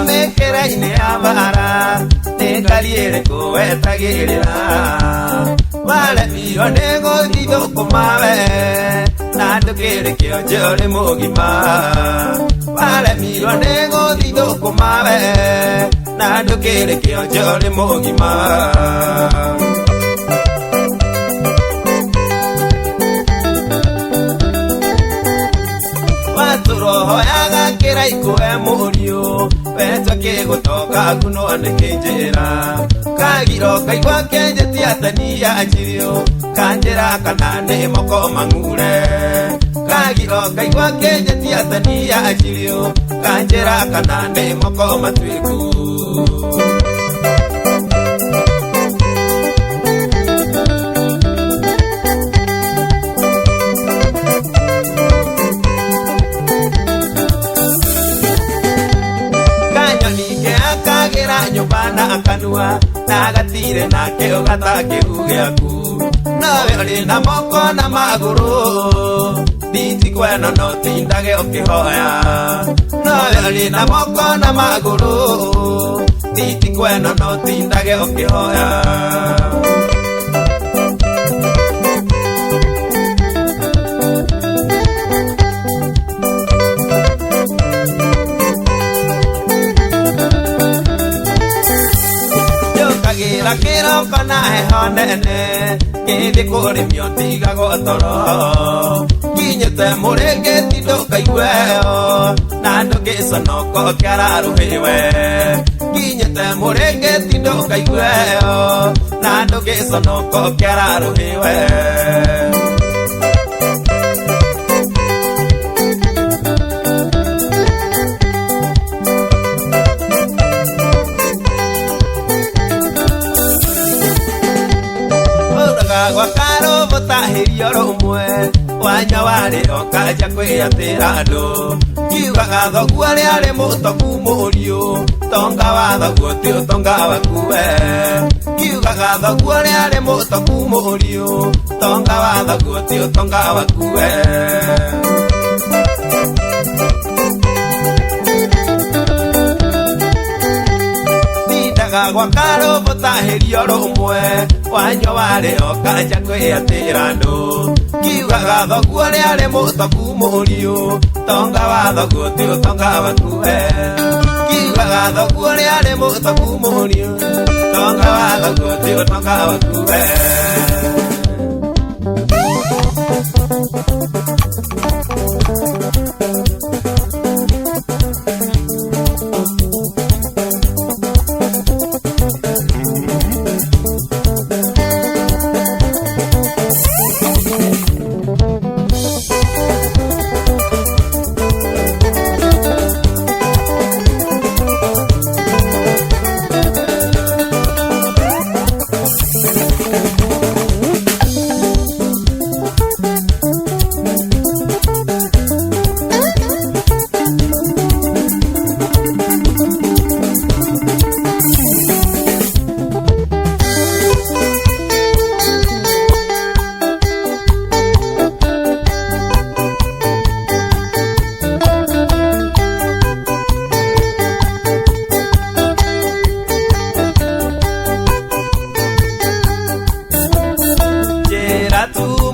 mĩkĩra-inĩ ya bara nĩ ngari ĩrĩkũ wetagĩrĩra waremirwo nĩ gũthiĩ thũkũma we na ndũkĩrĩ kĩonje ũrĩ mũgima waremirwo nĩ gũthiĩ thũkũma we na ndũkĩrĩ kĩonje ũrĩ mũgima watũrohoyaga kĩraikũ we mũriũ wetwo kĩgũtoka nguno nĩ kĩnjĩra kagiro kaigua kĩnjĩti atania njirĩũ kanjĩra kana nĩ moko mang'ure kagiro kaigua kĩnjĩti atania njirĩũ kanjĩra kana nĩ moko matuĩku nyumba na akanua na gatire nake ũgatakĩru gĩaku nawe ũrĩ na moko na magũrũ thiti kweno no tindage ũkĩhoya nawe ũrĩ na moko na magũrũ thiti kweno no tindage ũkĩhoya kĩroko na heho nene kĩndĩ kũrĩmio tigagwo toro kinyĩte mũrĩngĩti ndũkaigueyo na ndũkĩconoko kĩararũhĩwe kinyĩte mũrĩngĩti ndũkaigueyo na ndũkĩconoko kĩararũhĩwe gwakaro mũtahĩrio rũmwe wanya warĩ okanja kwĩyatĩra andũ kiugaga thoguo rĩarĩ mũtoku mũriũ tonga wa thoguo ti ũtonga waku we kiugaga thoguo rĩarĩ mũtoku mũriũ tonga wa thoguo ti ũtonga waku we gwakaro mũtahĩrio rũmwe wanya warĩ okanja kwĩyatĩra andũ kiugaga thoguo rĩarĩ mũtoku mũriũ tonga wa thoguo ti ũtonga waku we kiugaga thoguo rĩarĩ mũtoku mũriũ tonga wa thoguo ti ũtonga waku we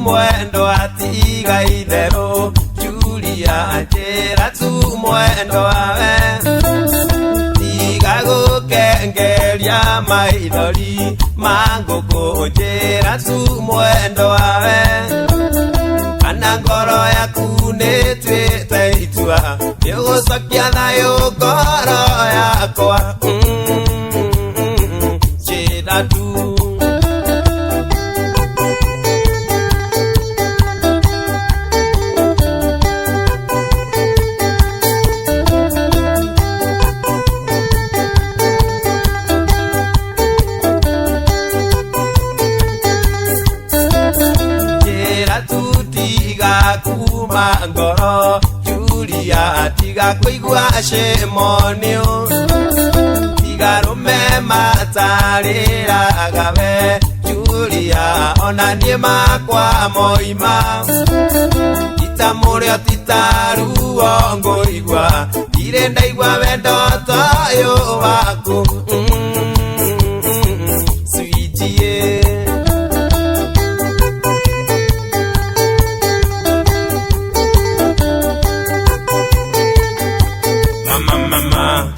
mwendo atiga itherũ Julia njĩra tu mwendo wawe tiga gũkengeria maithori ma ngũkũ njĩra tu mwendo wawe kana ngoro yaku nĩtuĩte itua nĩũgũcokia thayũ ngoro yakwa njĩra tu kuma ngoro Julia tiga kũigua cĩmonio tiga rũme matarĩraga we Julia ona niĩ makwa moima tita mũrĩo tita ruo ngũigua ndirĩ ndaigua wendo ta ũyũ waku sweetie. Mama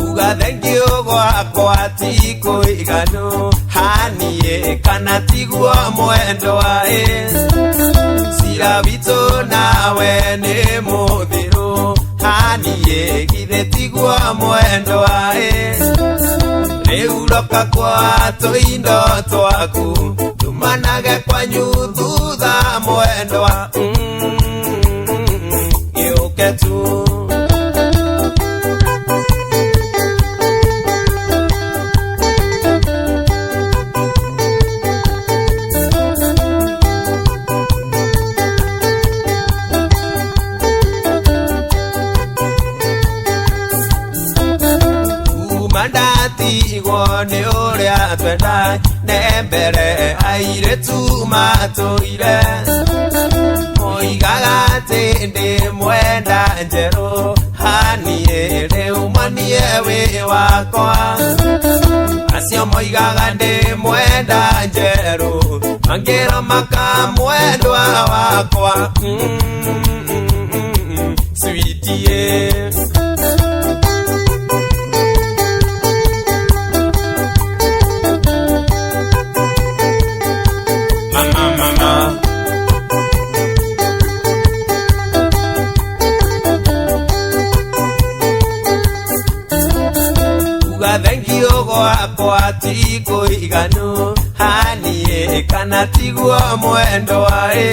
uga thank you gwakwa ti kuiganu hanie kana tiguo mwendo wae sira witũ nawe nĩ mũthiru hanie githe tiguo mwendo wae rĩu roka kwa tũindo twaku tumanage kwanyu thutha mwendo wa gĩũke tu. Igwo nĩ ũrĩa twenda nĩ mbere airĩtu matũire moigaga atĩ ndĩ mwenda njerũ haniĩ rĩu manie wĩ wakwa acio moigaga ndĩ mwenda njerũ mangĩro makamwendwa wakwa sweetie. Thank you gwakwa ti kuiganu hanie kana tiguo mwendo wae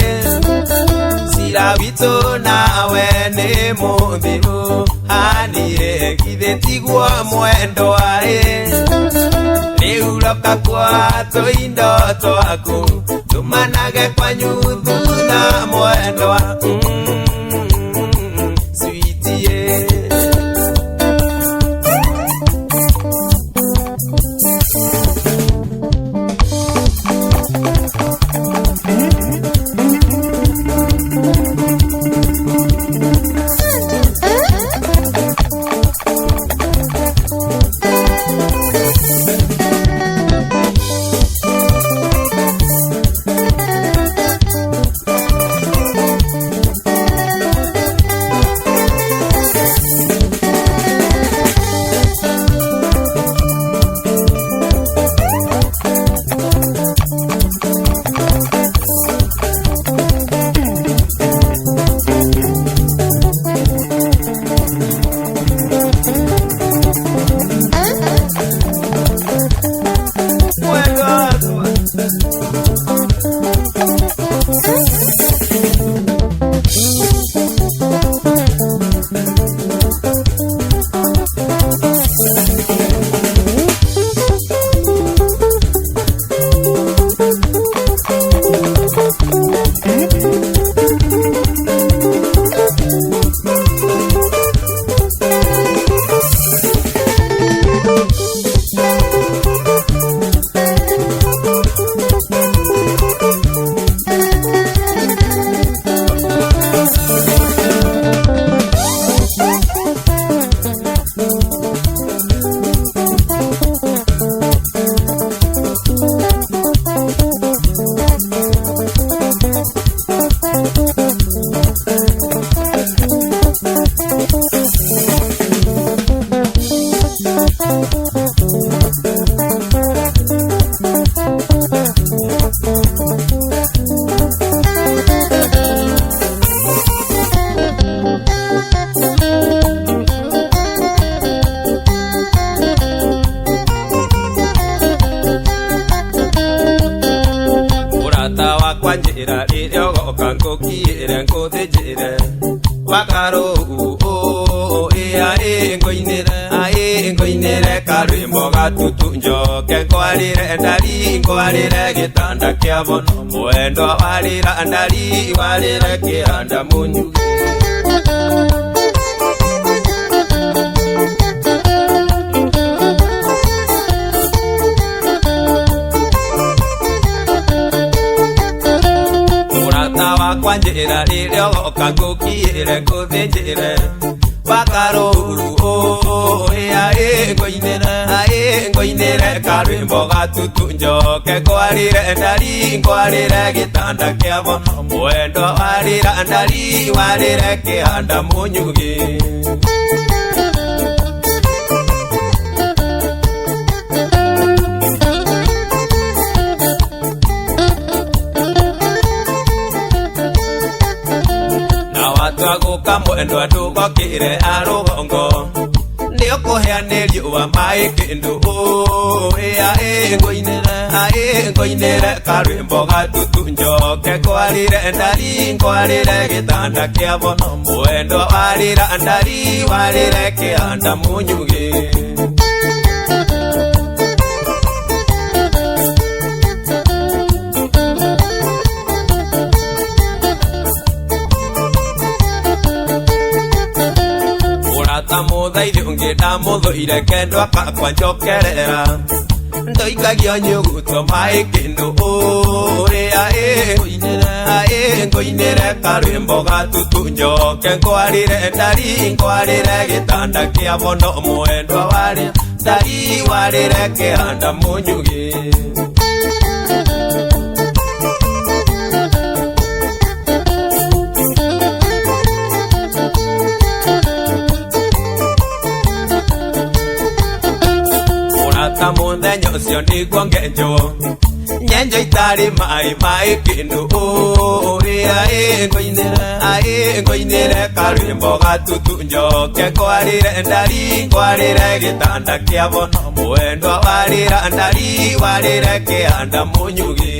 sira witũ nawe nĩ mũthiru hanie githe tiguo mwendo wae rĩu roka kwa tũindo twaku tumanage kwanyu thutha mwendo wa sweetie. Njira rĩrĩa ũgoka ngũkiĩre ngũthĩnjĩre wakaro ngoinĩre karwĩmbo gatutu njoke ngwarĩre ndari ngwarĩre gĩtanda kĩa bono mwendwa warĩra ndari warĩre kĩanda mũnyuge wakwa njĩra rĩrĩa ũgoka ngũkiĩre ngũthĩnjĩre wakarũru ngũinĩre karwĩmbo gatutu njoke ngwarĩre ndari ngwarĩre gĩtanda kĩa bono mwendo warĩra ndari warĩre kĩhanda mũnyugi twaguka mwendwa ndugokire arugongo ndio kuheanĩrio wa maĩ kĩndũ ngũinĩre karwĩmbo gatutu njoke ngwarĩre ndari ngwarĩre gĩtanda kĩa bono mwendwa warĩra ndari warĩre kĩhanda mũnyugi mũthaithĩ ũngĩ ndamũthũire kendwa akakwa njokerera ndoikagio nyũgũtwo maĩ kĩndũ ngũinĩre karwĩmbo gatutu njoke ngwarĩre ndari ngwarĩre gĩtanda kĩa bono mwendwa warĩra ndari warĩre kĩhanda mũnyugi mũthenya ũcio nĩguo ngenjwo nyenjo itarĩ maĩ kĩndũ ngũinĩre karwĩmbo gatutu njoke ngwarĩre ndari ngwarĩre gĩtanda kĩa bono mwendwa warĩra ndari warĩre kĩhanda mũnyugi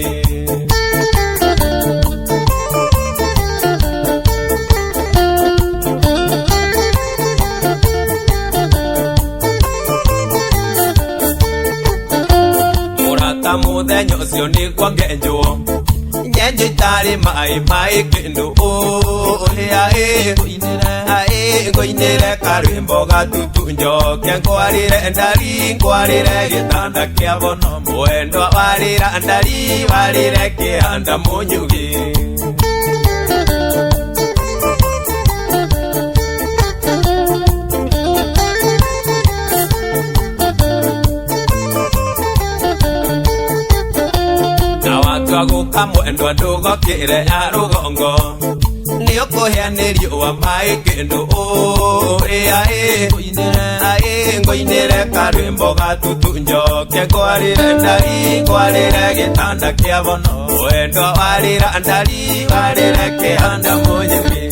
mũthenya ũcio nĩguo ngenjwo nyenjo itarĩ maĩ kĩndũ ngũinĩre karwĩmbo gatutu njoke ngwarĩre ndari ngwarĩre gĩtanda kĩa bono mwendwa warĩra ndari warĩre kĩhanda mũnyugi twaguka mwendwa ndugokire arugongo nio kuheanĩrio wa maĩ kĩndũ ngũinĩre karwĩmbo gatutu njoke ngwarĩre ndari ngwarĩre gĩtanda kĩa bono mwendwa warĩra ndari warĩre kĩhanda mũnyugi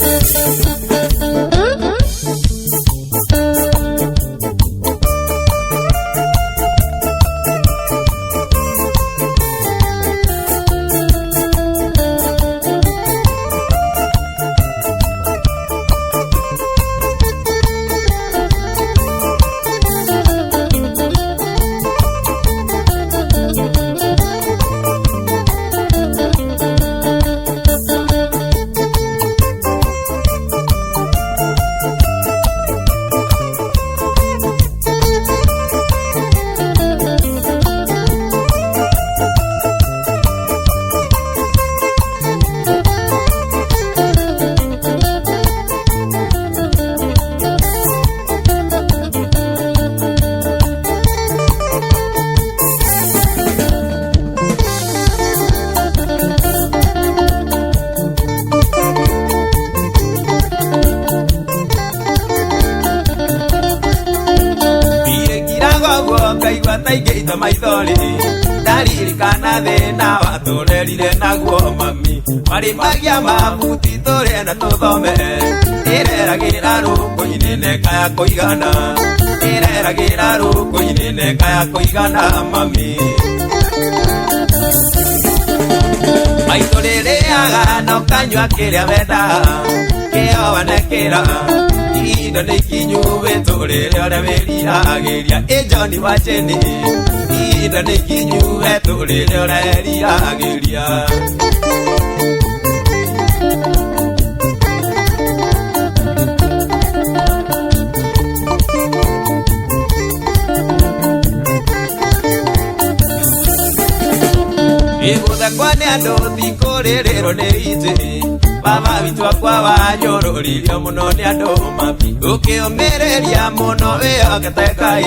taigĩte maithori ndaririkana thĩna watũrerire naguo mami marimagia mabuti tũrĩenda tũthome ĩreragĩra rũkũ-inĩ neka ya kũigana ĩreragĩra rũkũ-inĩ neka ya kũigana mami maitũ rĩrĩaga no kanyua kĩrĩa wendaga kĩo wanekĩra indo nĩ ikinyu wĩtũrĩre ũrĩa wĩriragĩria ĩnjoni wa cheni indo nĩ ikinyu wĩtũrĩre ũrĩa wĩriragĩria igũthekwa nĩ andũ thikũ rĩrĩrwo nĩ itĩ baba witũ akwa wanjũrũririo mũno nĩ andũ mami ũkĩũmĩrĩria mũno wĩhokete Ngai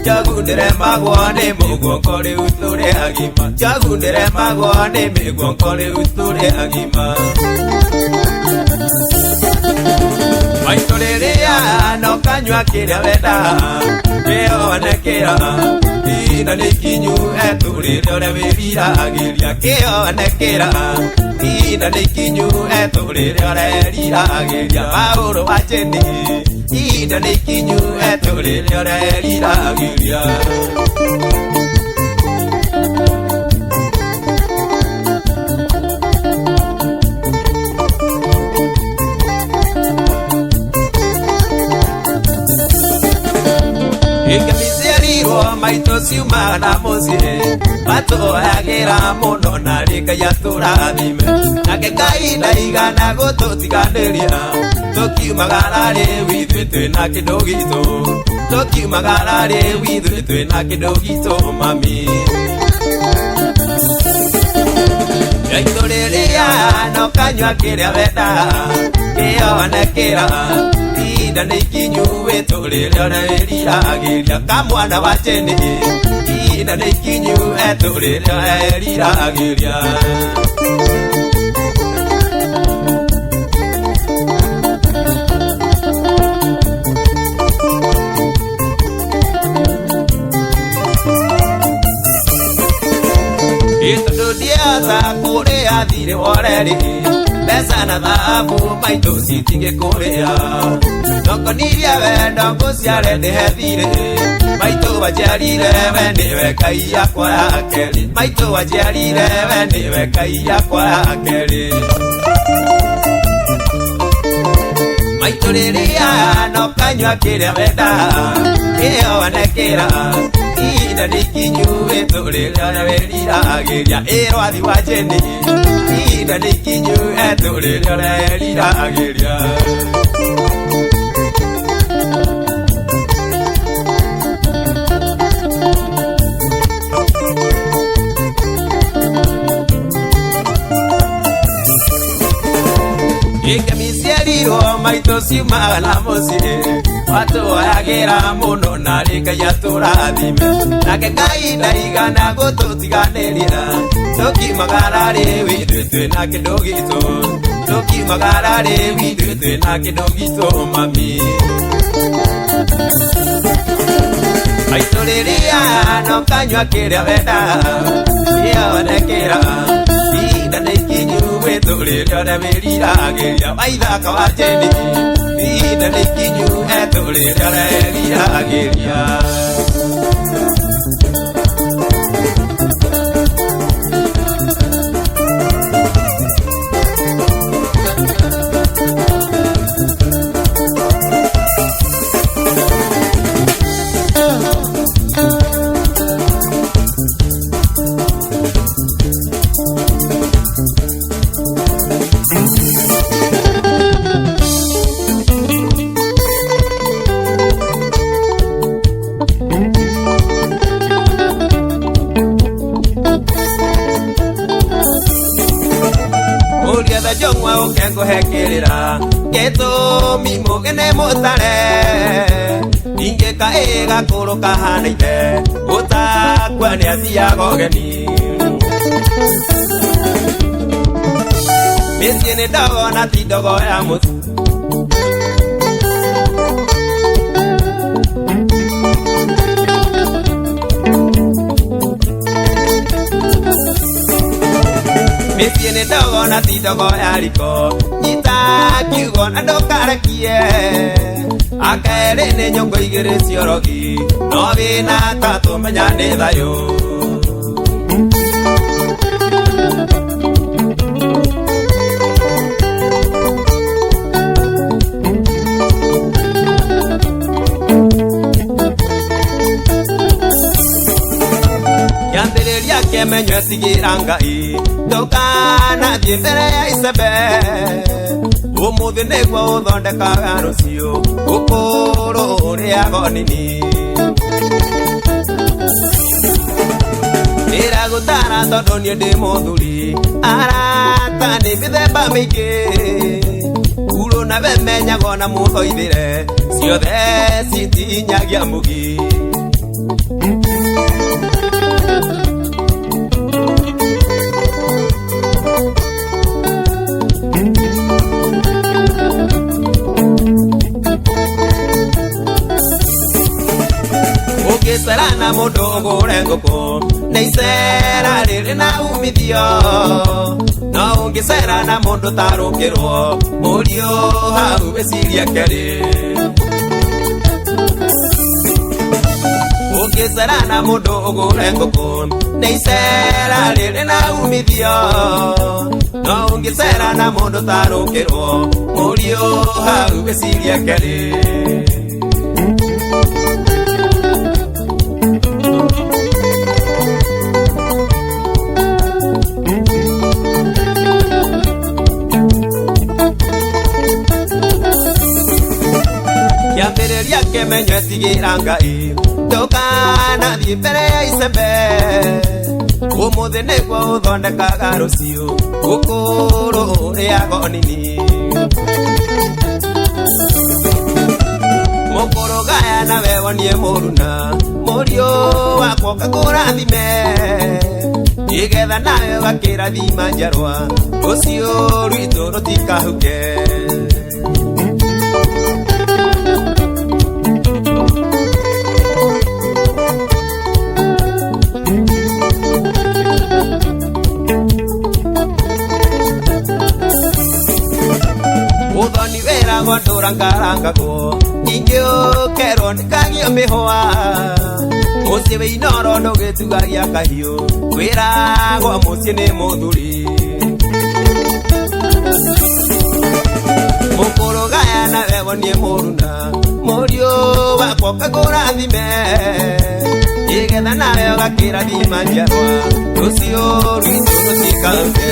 njogu ndĩremagwo nĩ mũgongo rĩu tũrĩ agima njogu ndĩremagwo nĩ mĩgongo rĩu tũrĩ agima maitũ rĩrĩa no kanyua kĩrĩa wenda kĩonekera ina nĩ ikinyu etũrĩre ũrĩa wĩriragĩria kĩonekera ina nĩ ikinyu etũrĩre ũreriragĩria Paũlũ wa Jeni ina nĩ ikinyu etũrĩre ũreriragĩria maitũ ciumaga na mũciĩ matũhagĩra mũno na Ngai atũrathime nake Ngai ndaigana gũtũtiganĩria tũkiumagara rĩu ithuĩ twĩna kĩndũ gitũ tũkiumagara rĩu ithuĩ twĩna kĩndũ gitũ mami maitũ rĩrĩa no kanyua kĩrĩa wenda kĩonekera ina nĩ ikinyu etũrĩre ũrĩa wĩriragĩria kamwana wa Jeni ina nĩ ikinyu etũrĩre ũreriragĩria tondũ ndiatha kũrĩa thirĩ woreri mbeca na thahabu maitũ citingĩkũrĩa ndokonirie wendo ngũciare ndĩhe thirĩ maitũ wanjiarire we nĩwe Ngai yakwa ya kerĩ maitũ wanjiarire we nĩwe Ngai yakwa ya kerĩ maitũ rĩrĩa no kanyua kĩrĩa wenda kĩonekera ina nĩ ikinyu etũrĩre ũrĩa wĩriragĩria rwathi wa Jeni ina nĩ ikinyu etũrĩre ũreriragĩria Ikemiciarirwo maitũ ciumaga na mũciĩ matũhagĩra mũno na Ngai atũrathime nake Ngai ndaigana gũtũtiganĩria tũkiumagara rĩu ithuĩ twĩna kĩndũ gitũ tũkiumagara rĩu ithuĩ twĩna kĩndũ gitũ mami maitũ rĩrĩa no kanyua kĩrĩa wenda kĩonekera ina nĩ ikinyu etũrĩre ũrĩa wĩriragĩria waithaka wa Jeni ina nĩ ikinyu etũrĩre ũreriragĩria jongwa ukengo hekirira gĩtũmi mũgene mũtare ingĩka ĩgakũrũka hanaine ũtakwa nĩ athiaga ũgeni mĩciĩ nĩ ndogo na ti ndogo ya mũtu mĩciĩ nĩ ndogo na ti ndogo ya riko nyita kiugo na ndũkarekie akerĩ nĩ nyũngũ igĩrĩ ciorogi no wĩna tatũ menya nĩ thayũ yambĩrĩria kĩmenywo tigĩra Ngai ndũkanathiĩ mbere ya icembe ũmũthĩ nĩguo ũthondekaga rũciũ ũkũrũ ũrĩaga nini ndĩragũtara tondũ niĩ ndĩ mũthuri arata nĩ mĩthemba mĩingĩ uro na bemenyago na mũhoithĩre ciothe citinyagia mũgi Sarana modogo rengoko neisera riri na umithio no ungisera na mondo tarukirwo murio hau besiria keri ungisera na modogo rengoko neisera riri na umithio no ungisera na mondo tarukirwo murio hau besiria keri Kiambereria kemenye tigira Ngai ndukana thii mbere ya icembe umuthi niguo uthondekaga rucio gukuru riago nini mukuru gaya nawe wonie muruna murio wakwa ngakurathime igetha nawe gakirathima njarwa rucio rwitu rutikahuke Rangarangago ingyo kero nikagio mihwa musie we inoro no getugagia kahio kwira go musie ni muthuri mukuru gaya na wewo ni muruna murio wakwa ngakurathime igetha nawe gakirathima njarwa rucio rwitu rutikauke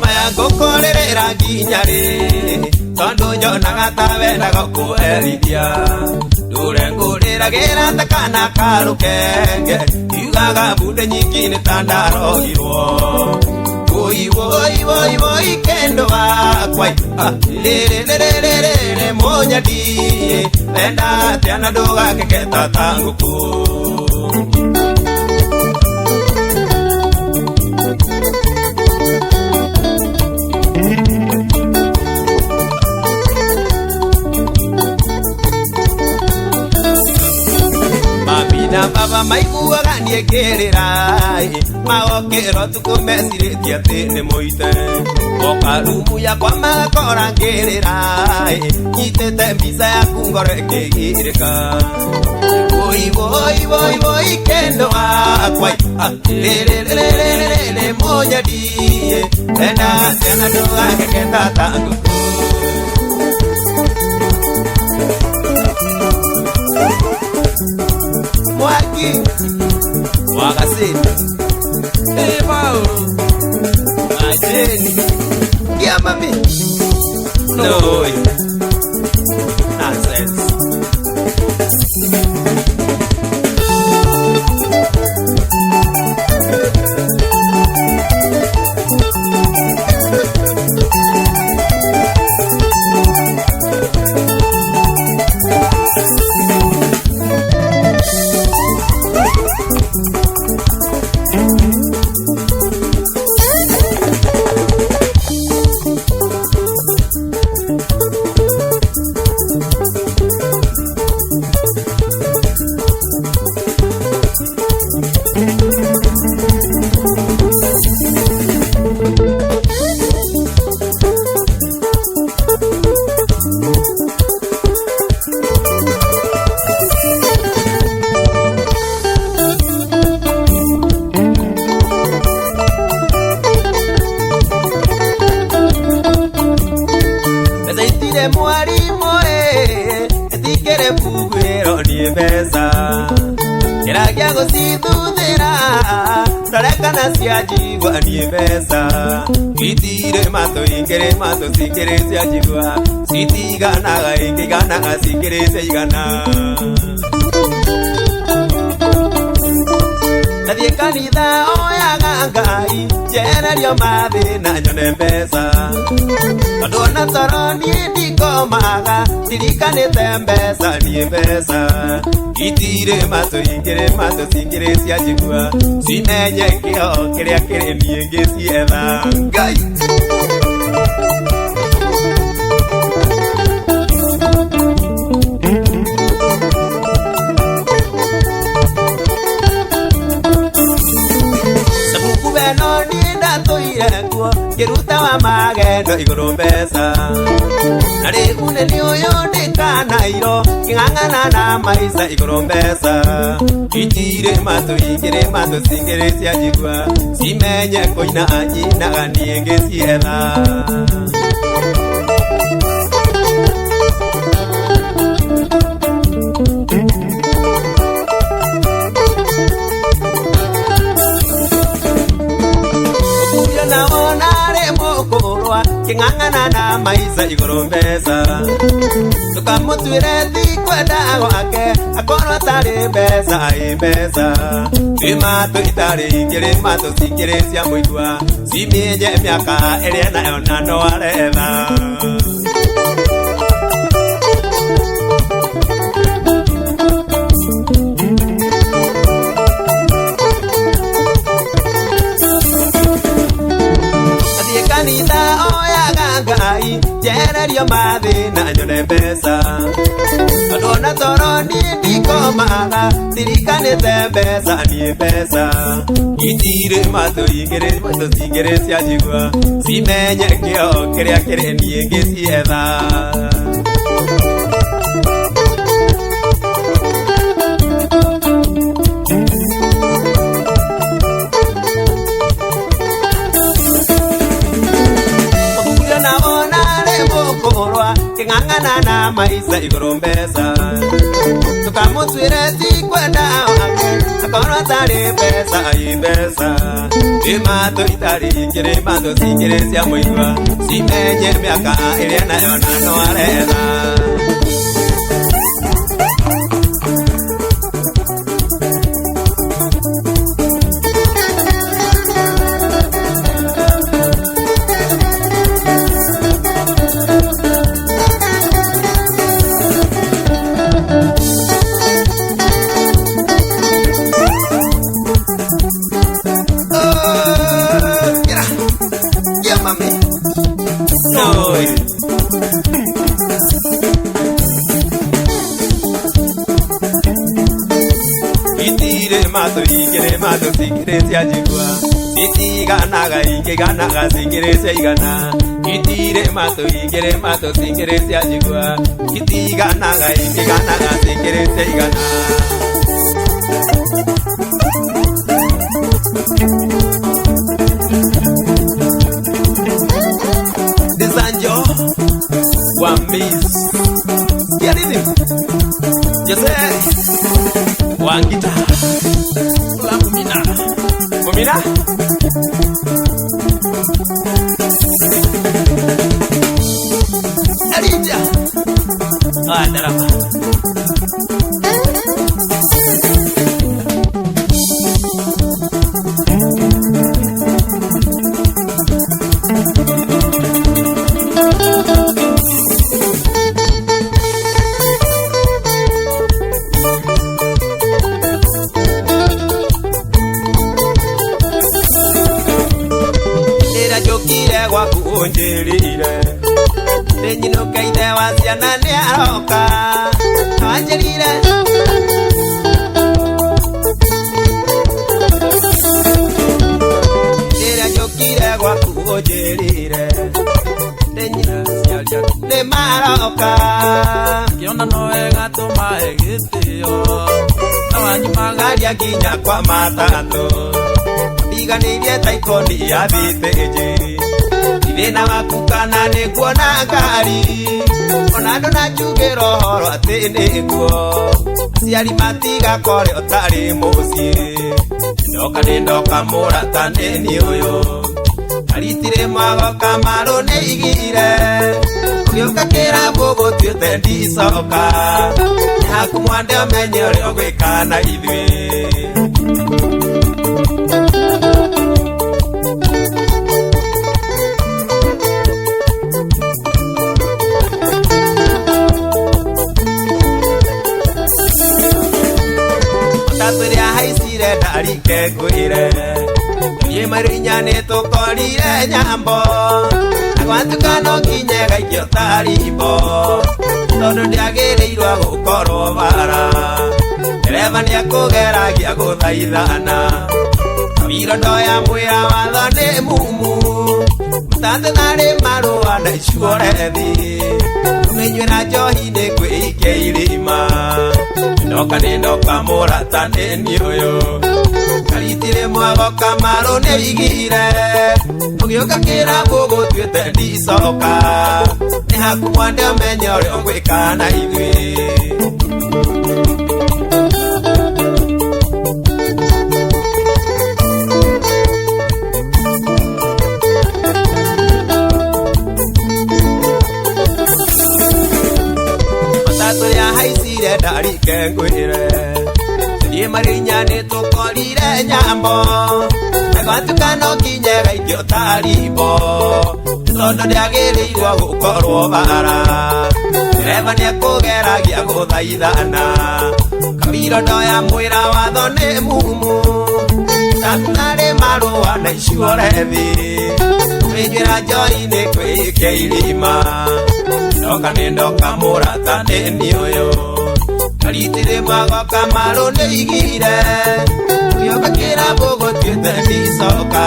Maya gokorera nginyari tondo nyonaga tawe na gokuerithia ndure nguriragira takana karukenge yugaga bude nyingi ni tandarogirwo woi kendo wakwa lere monyadi enda tiana doga keketa tanguku na baba maiguaga niekerera magokero tukumeciritie ati ni muite okarumu yakwa magakora ngirira nyitete mbica yaku ngoro ikigirika woi kendo wakwa lere monyadi enda tena ndugageketa tanguku Mwaki Wakasini Ebao Ajeni Yeah mami No Nonsense buguero ni mbeca kiragia gucithuthira tarekana cianjigua ni mbeca itire mato ingere mato cingire cianjigua citiganaga ingiganaga cingire ciigana nathie kanitha oyaga Ngai njererio mathina nyone mbeca tondu ona toro nie ndikomaga ndirikanite mbeca nie mbeca itire mato ingire mato cingire cianjigua cimenye kĩo kĩrĩa kĩrĩ niĩ ngĩcietha Ngai kiruta wa magendo iguru mbeca na riu ni uyu ndikanairo king'ang'ana na maica iguru mbeca itire mato ingire mato cingire cianjigua cimenye kuina anyinaga niĩ ngĩcietha king'ang'ana na maica iguru mbeca tukamutwire ti kwenda gwake akorwo atarĩ mbeca ĩ mbeca mato itarĩ ingĩrĩ mato cingĩrĩ cia mũigua cimĩenye mĩaka ĩrĩa nayo na no aretha Ngai njererio mathina nyone mbeca tondu ona toro nie ndikomaga ndirikanite mbeca nie mbeca itire mato ingire mato cingire cianjigua cimenye kĩo kĩrĩa kĩrĩ niĩ ngĩcietha king'ang'ana na maica iguru mbeca tukamutwire ti kwenda gwake akorwo atarĩ mbeca ĩ mbeca mato itarĩ ingĩrĩ mato cingĩrĩ cia mũigua cimenye mĩaka ĩrĩa nayo na no aretha itire mato ingire mato cingire cianjigua citiganaga ingiganaga cingire ciaigana itire mato ingire mato cingire cianjigua citiganaga ingiganaga cingire ciaigana Desanjo wa Miss Kiaridi Jose Wangita la Mumina Mumina Arija Darama Onjerire Tenyino kaide wa ciana ni aroka Anjerire Tera jokire gwaku onjerire Tenyino ciaria ni maroka Kiona noega tumae gĩtĩo Na wanyumagaria nginya kwa matatũ Ndiganĩirie taikoni ya thitĩnji thina waku kana nĩ kuona ngari ona andũ na njugĩra ũhoro atĩ nĩguo aciari matigakore ũtarĩ mũciĩ ndoka nĩ ndoka mũrata nĩ niĩ ũyũ aritire mwagoka marũ nĩ igire ũgĩũka kĩrambu gũtuĩte ndicoka nĩ haku mwande ũmenye ũrĩa ũgwĩka na ithuĩ Taturia haicire ndarike ngwĩre Ye marinya nĩ tũkorire nyambo na gwatuka no nginye gaikio tarimbo tondũ ndiagĩrĩirwo gũkorwo bara ndereba nĩakũgeragia gũthaithana kabiro ndoya mwĩra watho nĩ mumu mũtathe narĩ marũa na icuorethi ũmenyuĩra njohi nĩ kwĩikia irima ndoka nĩ ndoka mũrata nĩ niĩ ũyũ karitire mwagoka marũ nĩ igire ũgĩũka kĩrambu gũtuĩte ndicoka nĩ haku mwande ũmenye ũrĩa ũgwĩka na ithuĩ Taturia haicire ndarike ngwĩre Ye marinya nĩ tũkorire nyambo na gwatuka no nginye gaikio tarimbo tondũ ndiagĩrĩirwo gũkorwo bara ndereba nĩakũgeragia gũthaithana kabiro ndoya mwĩra watho nĩ mumu mũtathe narĩ marũa na icuorethi ũmenyuĩra njohi nĩ kwĩikia irima ndoka nĩ ndoka mũrata nĩ niĩ ũyũ karitire mwagoka marũ nĩ igire ũgĩũka kĩrambu gũtuĩte ndicoka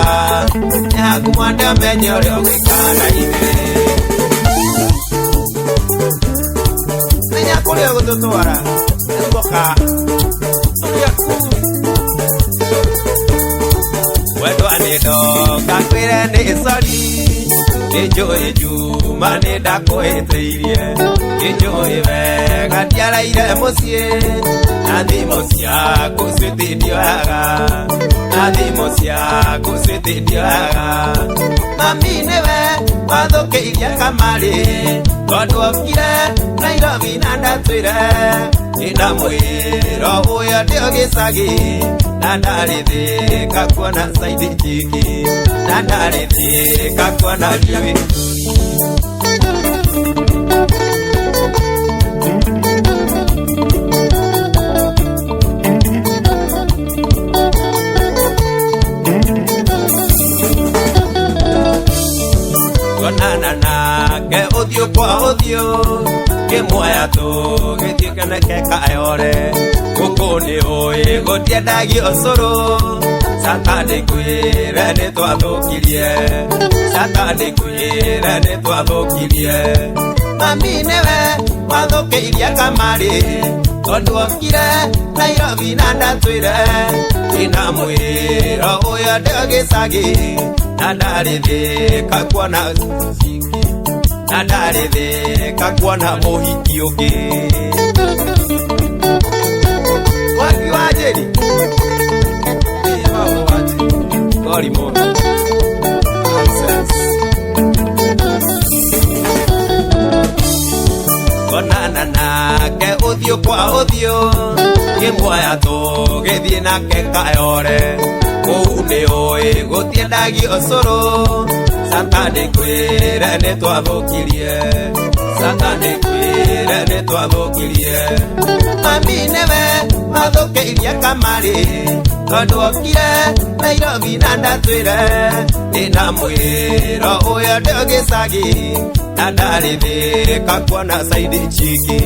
nĩ haku mwande ũmenye ũrĩa ũgwĩka na ithuĩ menya kũrĩa gũtũtwara nĩguoka wendwa nĩ ndoka kwĩre nĩ sori nĩnjũĩ njuma nĩ ndakwĩtĩirie nĩnjũĩ wega ndiaraire mũciĩ na thimũ ciaku citindioyaga na thimũ ciaku citindioyaga mami nĩwe wathũkĩirie kamarĩ tondũ okire Nairobi na ndatwĩre ndĩna mwĩro ũyũ ndĩo gĩcagi na ndarĩthĩka kuona saidi njiki na ndarĩthĩka kuona ndiũĩ Konana nake ũthiũ kwa ũthiũ kĩmuoya tũgĩtuĩkanĩke kayore gũkũ nĩ ũĩ gũtiendagio ũcũrũ Satani kwĩre nĩ twathũkirie Satani kwĩre nĩ twathũkirie mami nĩwe wathũkĩirie kamarĩ tondũ okire Nairobi na ndatwĩre ndĩna mwĩro ũyũ ndĩo gĩcagi na ndarĩthĩka kuona na ndarĩthĩka kuona mũhiki ũngĩ waki wa njĩri Gori mũno konana nake ũthiũ kwa ũthiũ kĩmuoya tũgĩthiĩ nake kayore kũu nĩ ũĩ gũtiendagio ũcũrũ Satani kwĩre nĩ twathũkirie Satani kwĩre nĩ twathũkirie mami nĩwe wathũkĩirie kamarĩ tondũ okire Nairobi na ndatwĩre ndĩna mwĩro ũyũ ndĩo gĩcagi na ndarĩthĩka kuona saidi njiki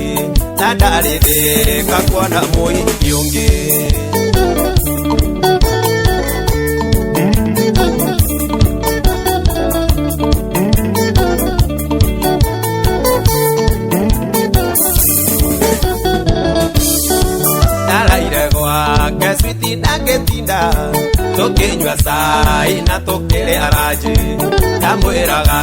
na ndarĩthĩka kuona mũhiki ũngĩ ndaraire gwake switi ndagetinda tũkĩnyua tũkanyua cai na tũkĩrĩa ranji, ndamwĩraga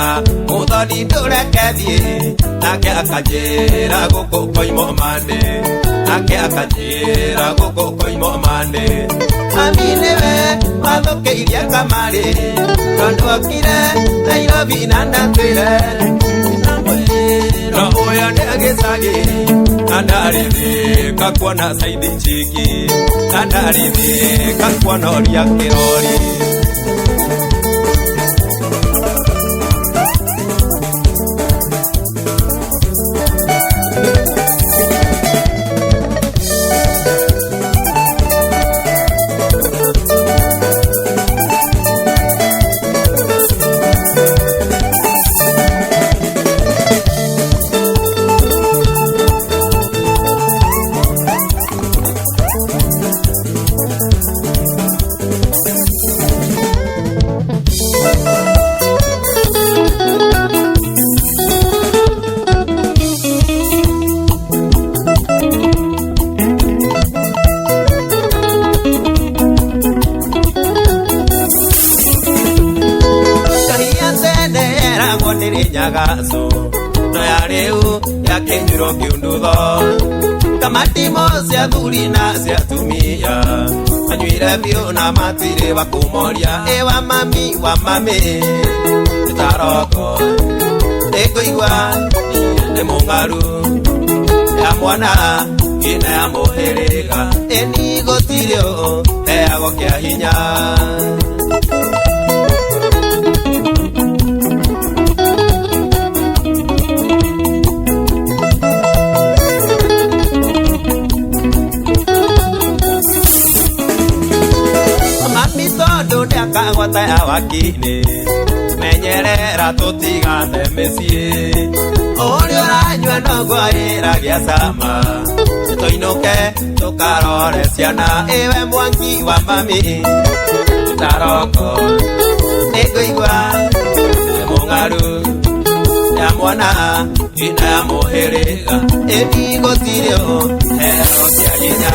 mũthoni ndũrekethie, nake akanjĩra gũkũ koima ũmande, nake akanjĩra gũkũ koima ũmande. Mami nĩwe wathũkĩirie kamarĩ, tondũ okire Nairobi na ndatwĩre, na ũyũ nĩ gĩcagi, na ndarĩthĩka kuona caidi njiki, na ndarĩthĩka kuona ũria kĩrori. Nyagaso no ya rĩu yakĩnyuĩrwo kĩundutho, kamatimo cia thuri na cia atumia manyuire biũ na matirĩ bakũmoria. Wa mami nĩtaroko ndĩkũigua nĩ mũng'aru ya mwana ina ya mũhĩrĩga, ĩni gũtirĩ heagwo kĩa hinya. Kagwata ya wakini menyerera tũtigane mĩciĩ, ũrĩa ũranyua nogwo ĩragia cama, tũinũke tũkarore ciana. Ĩwe mwangi wa mami taroko ndĩkũigua nĩ mũng'aru ya mwana ina ya mũhĩrĩga, ĩni gũtirĩ heho kĩa hinya.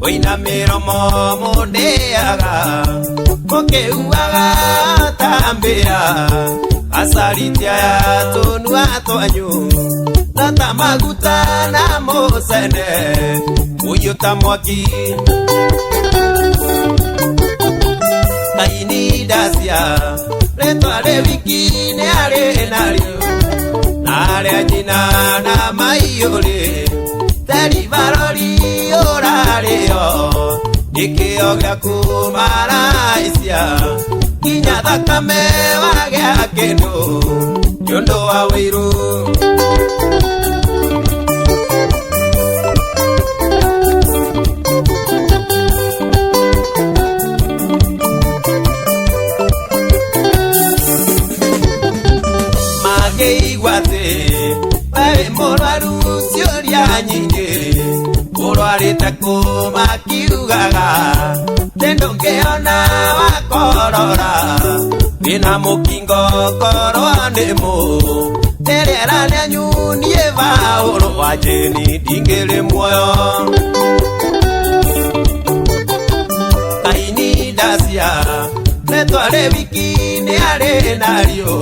Oina miromo mundiaga mukiuaga tambira asaritia ya tunua twanyu nata maguta na musene uyuta mwaki kaini dasia retwa de wiki ne are nare ajina na mayore tari barori orareo ikio gya kumaraisia kinya thakame wagĩa kĩndũ nĩũndũ wa wĩiru. Magĩigua atĩ wĩ mũrwaru ciũria nyingĩ ũrwarĩte kũ, makiugaga ndũngĩona wakorora wĩna mũkingo korwo nĩ mũ, rĩrĩa rĩanyu niĩ Paũlũ wa Njĩni ndingĩrĩ muoyo. Aini Ndacia nĩtwarĩ wiki nĩ arĩ narĩo,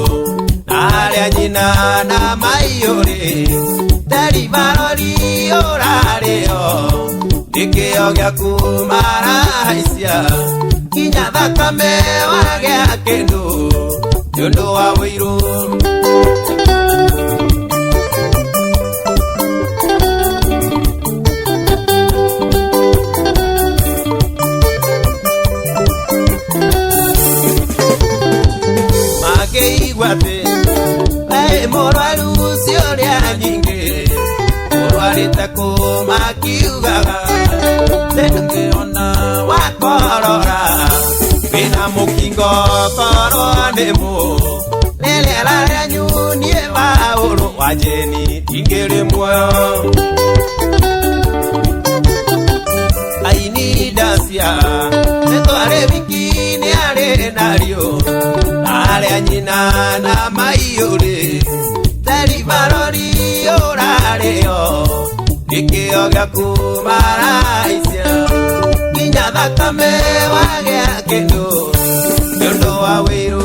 arĩa nyina na maiyũrĩ ndari marori ũrarĩo, gĩkĩo gĩaku marahaicia kinya thakame wagĩa kĩndũ nĩũndũ wa wĩiru. Magĩigua atĩ wĩ mũrwaru ciũria nyingĩ ũrwarĩte kũ, makiugaga ndũngĩona wakorora wĩna mũkingo korwo nĩ mũ, rĩrĩa rĩanyu niĩ Paũlũ wa Njĩni ndingĩrĩ muoyo. Aini Ndacia nĩtwarĩ wiki nĩ arĩ narĩo, arĩa nyina na maiyũrĩ ndari marori ũrarĩo, gĩkĩo gĩaku marahaicia kinya thakame wagĩa kĩndũ nĩũndũ wa wĩiru.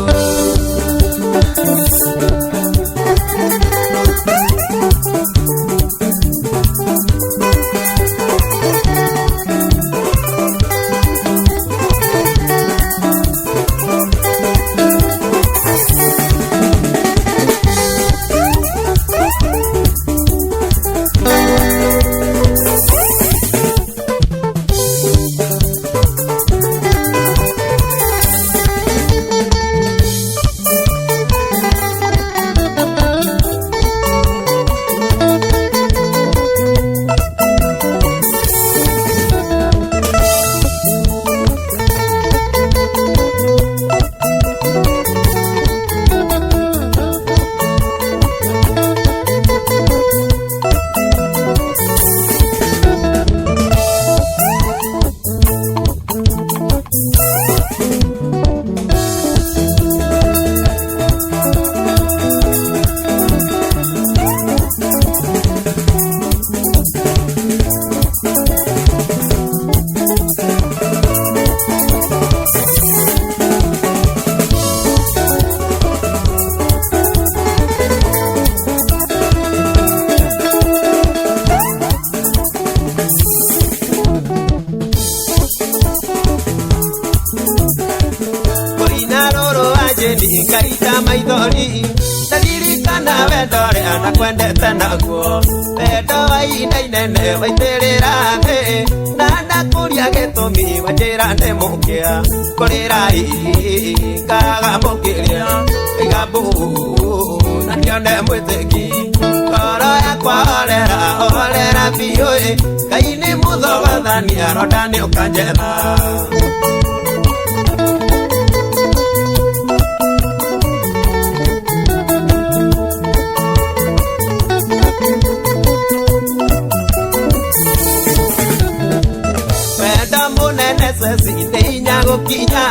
Kaita maithori ndaririkana wendo rĩa nakwendete naguo, wendo wa ihinda inene waitĩrĩra thĩ, na ndakũria gĩtũmi wanjĩra nĩ mũkĩa, kũrĩra ngaga mũkĩria iga mbũ na kĩone mwĩtĩki, ngoro yakwa orera biũ, Ngai nĩ mũthogothania ronda nĩ ũkanjetha. Sesite gũkinya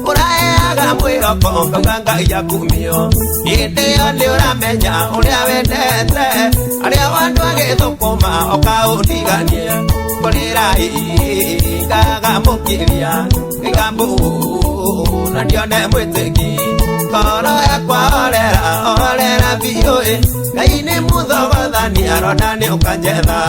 ũraheaga mwĩhoko ngauga Ngai akumio, hĩndĩ ĩyo nĩ ũramenya ũrĩa wendete, arĩa andũ agĩthũkũma ũkaũndigania, kũrĩra ngaga mũkĩria iga mbũ na ndione mwĩtĩki, ngoro yakwa orera biũ, Ngai nĩ mũthogothania ronda nĩ ũkanjetha.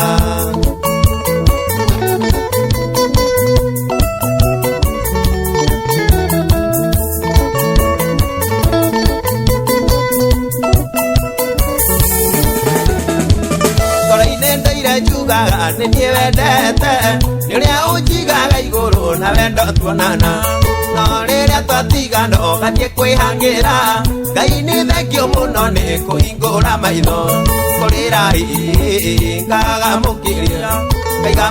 Njugaga nĩ niĩ wendete, nĩ ũrĩa ũnjigaga igũrũ na wendo tuonana, no rĩrĩa twatigana ũgathiĩ kwĩhangĩra. Ngai nĩ thengio mũno nĩ kũhingũra maitho, kũrĩra ngaga mũkĩria ngaiga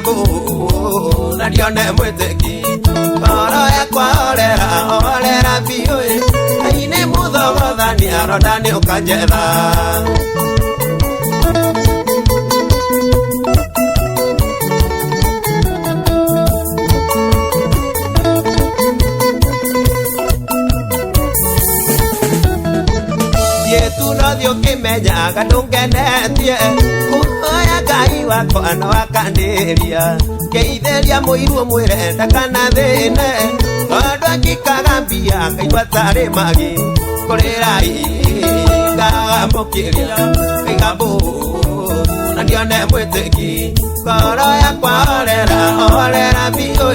na ndione mwĩtĩki. Ngoro yakwa orera biũ, Ngai nĩ mũthogothania ronda nĩ ũkanjetha. Tunathi ũkĩmenyaga ndũngenetie, kuoya Ngai wakwa no akanĩria. Ngĩithĩria mũiru mwĩre ndakanathĩne, tondũ angĩkaga mbia ngaigua tarĩ magi. Kũrĩra ngaga mũkĩria ngaiga na ndione mwĩtĩki. Ngoro yakwa orera biũ,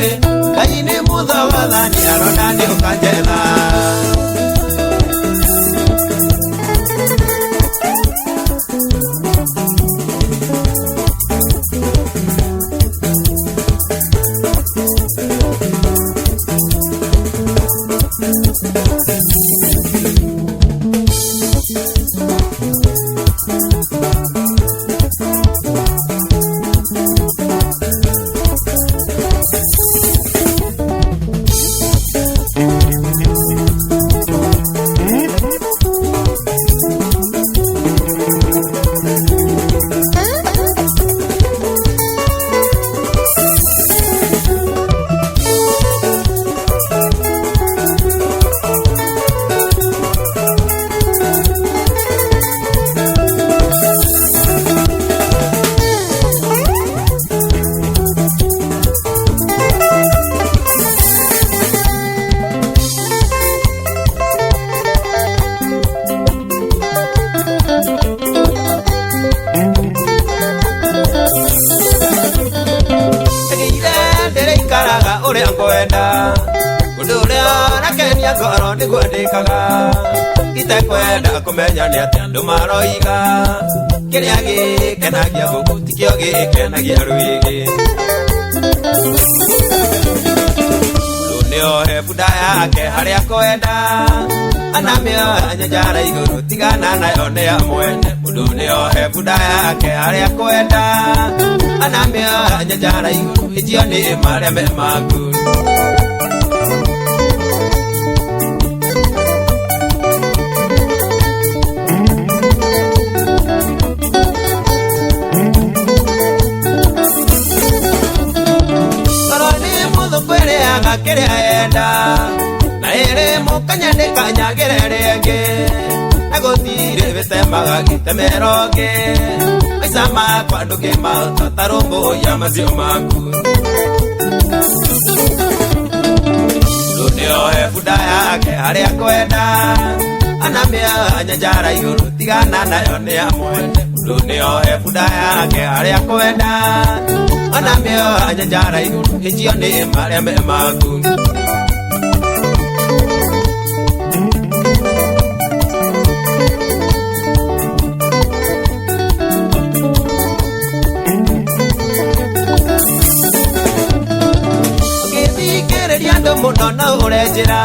Ngai nĩ mũthogothania ronda nĩ ũkanjetha. Ũrĩa ngwenda ũndũ ũrĩa nakenia ngoro nĩguo ndĩkaga. Itekwenda kũmenya nĩ atĩa andũ maroiga, kĩrĩa gĩkenagia ngũkũ tikĩo gĩkenagia rwĩgĩ. Mũndũ nĩohe bunda yake harĩa kwenda, anamĩoya njara igũrũ tigana nayo nĩ ya mwene. Mũndũ nĩohe bunda yake harĩa kwenda, anamĩoya njara igũrũ icio nĩ marĩa me maku. Ngoro nĩ mũthũ kwĩrĩaga kĩrĩa yenda, na ĩrĩ mũkanya ndĩkanyagĩre rĩngĩ, na gũtirĩ bĩtemaga gĩtemero ngĩ. Maica makwa ndũngĩmahota tarũmbũiya macio maku. Mũndũ nĩohe bunda yake harĩa kwenda, anamĩoya njara igũrũ tigana nayo nĩ ya mwene. Mũndũ nĩohe bunda yake harĩa kwenda, anamĩoya njara igũrũ icio nĩ marĩa me maku. Andũ mũno no ũrenjĩra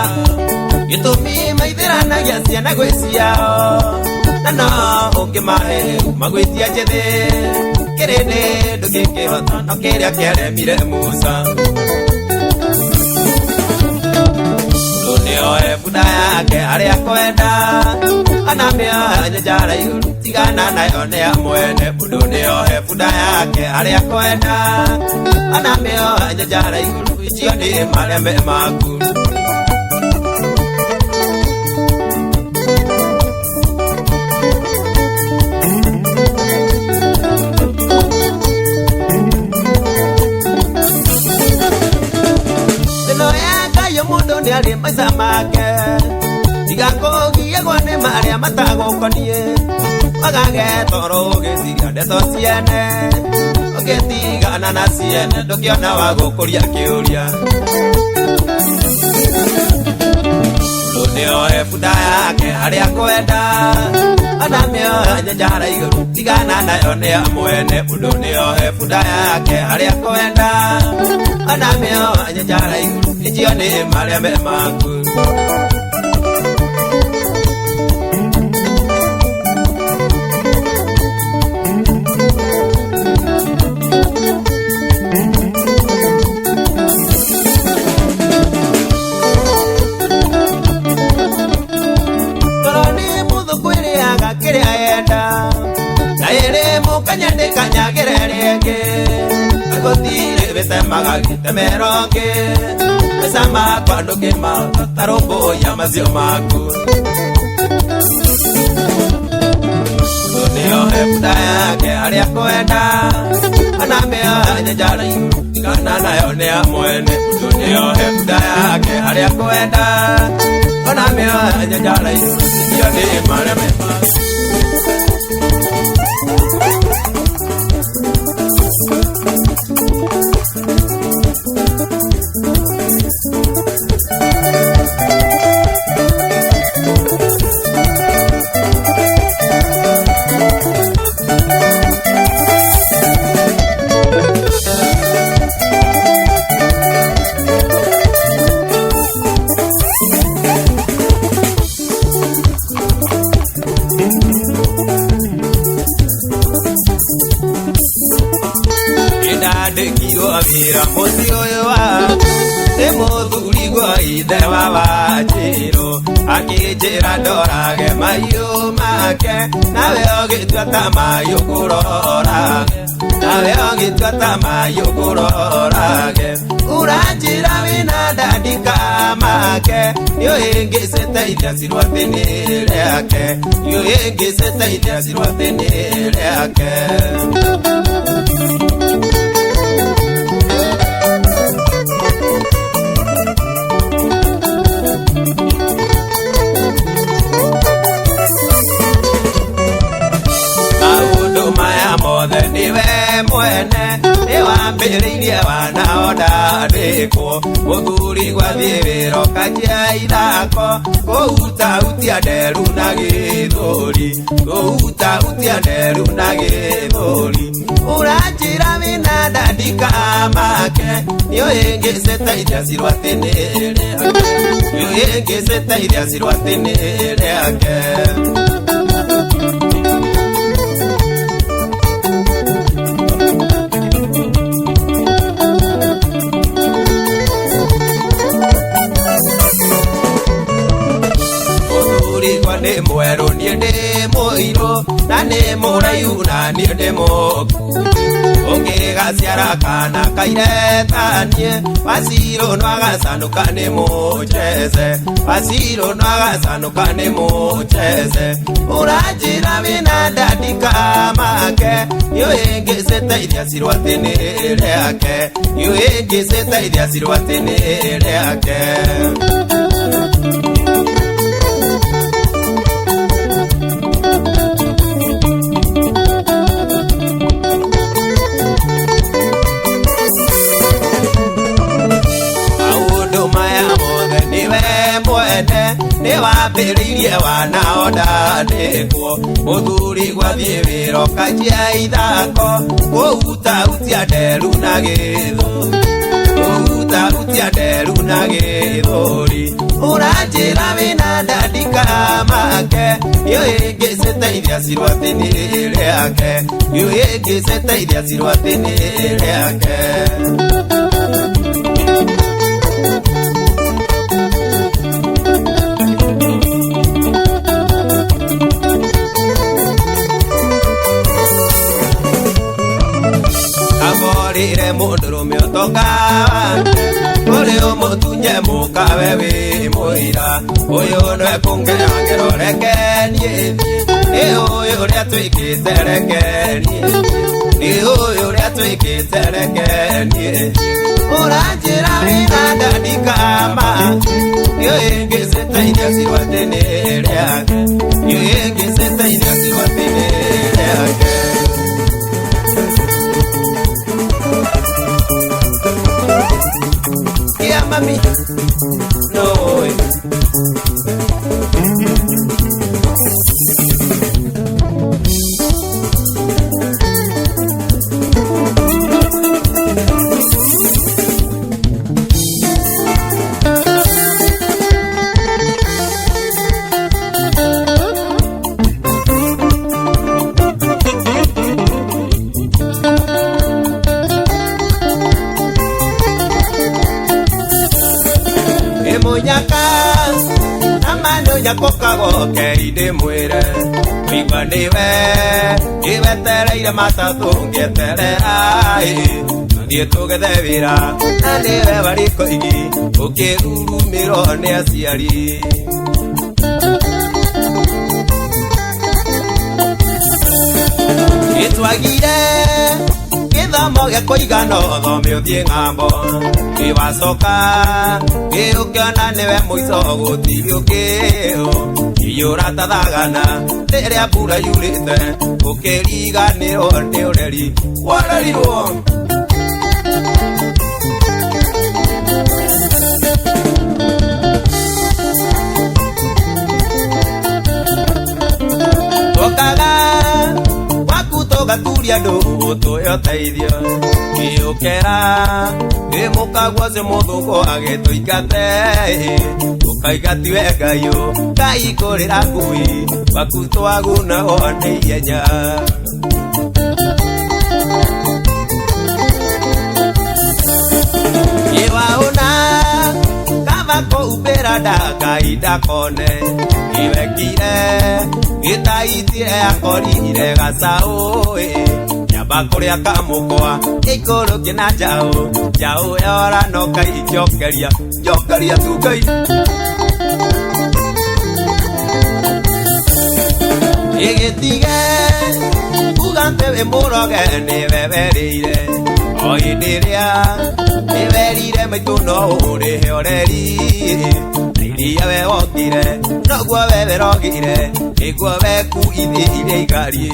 gĩtũmi maithĩranagia ciana gwĩ ciao, na no ũngĩmahe magwĩtia njĩthĩ. Kĩrĩndĩ ndũngĩkĩhota no kĩrĩa kĩaremire Musa. Mũndũ nĩohe bunda yake harĩa kwenda, anamĩoya njara igũrũ tigana nayo nĩ ya mwene. Mũndũ nĩohe bunda yake harĩa kwenda, anamĩoya njara igũrũ icio nĩ marĩa me maku. Thĩno ya Ngai mũndũ nĩ arĩ maica make, tiga kũgiagwo nĩ marĩa matagũkoniĩ. Wagage toro ũgĩciria ndeto ciene, ũgĩtigana na ciene ndũkĩona wa gũkũria kĩũria. Mũndũ nĩohe bunda yake harĩa kwenda, anamĩoya njara iguru tigana nayo ni amwene mundu nio he bunda yake haria kwenda ona meo njara iguru icio ni maria me maku kanyagererenge agotire betemagagi temeroge besama kwando kema tarombo ya mazio maku Dunio hefta yake haria kwenda anamea njara kana nayo ni amwene Dunio hefta yake haria kwenda anamea njara iyo ni mareme Mira musio wa Temothuri gwa ithe wa Wanjiru akijira ndorage mahiũ make nawe ũgĩtua ta mahiũ kũrorage nawe ũgĩtua ta mahiũ kũrorage ũranjĩra wĩna ndandika make nĩũhĩngĩcĩte ciruatĩ-inĩ rĩake nĩũhĩngĩcĩte ciruatĩ-inĩ rĩake niwe mwene niwambĩrĩirie wanaona ndĩkwo mũthuri gwathiĩ wĩra ũkanjia ithako kũhutahutia nderu na gĩthũri kũhutahutia nderu na gĩthũri ũranjĩra wĩna ndandika make nĩũhĩngĩcĩte ciruatĩ-inĩ rĩake nĩũhĩngĩcĩte ciruatĩ-inĩ rĩake ni mweru ni ndi muiru na ni muraihu na ni ndi muku ungigaciara kana kairetanie Wasiru no agacanuka ni mucheze Wasiru no agacanuka ni mucheze uranjĩra wĩna ndandika make nĩũhĩngĩcĩte ciruatĩ-inĩ rĩake nĩũhĩngĩcĩte ciruatĩ-inĩ rĩake niwambĩrĩirie wanaona ndĩkwo mũthuri gwathiĩ wĩra ũkanjia ithako kũhutahutia nderu na gĩthũri kũhutahutia nderu na gĩthũri ũranjĩra wĩna ndandika make nĩũhĩngĩcĩte ciruatĩ-inĩ rĩake nĩũhĩngĩcĩte ciruatĩ-inĩ rĩake Rire mundurume utonga uri umutunye mukawe wi muira uyu nwe kungera ngeroreke ni uyu uria twikite rekeni ni uyu uria twikite rekeni uranjĩra wĩna ndandika make nĩũhĩngĩcĩte ciruatĩ-inĩ rĩake nĩũhĩngĩcĩte ciruatĩ-inĩ rĩake Yeah, mami. No way. Keri de mwere Wigwa niwe Iwetereire matatu ngieterera Thie tugethe wira Na niwe bariko igi Ukirurumiro ni aciari Gitwagire Githomo gia kuigana Thome uthie ng'ambo Giwacoka Giukiona niwe muico gutiri ukio Iyura tathagana Riria mbura yurite Ukiriganirwo ni ureri Wararirwo Gaturia ndu tuyo teithio Giukera Gimukagwo se muthuko agituingate Ukaigatiwe Ngaio Ngai kurira ngui Wakutwaguna one ihenya Giwauna Kavako upera Ngai ndakone Giwekire Gitaitie akorire Gacaũ Nyamba kuria kamukwa Iguru kina njaũ Njaũ yora no Ngai njokeria Njokeria tu Ngai Igitige Ugante we muroge niwe werire O indiria Niwerire maitu no urihe oreri Iria we wokire Noguo we werogire Iguo we ku iria igari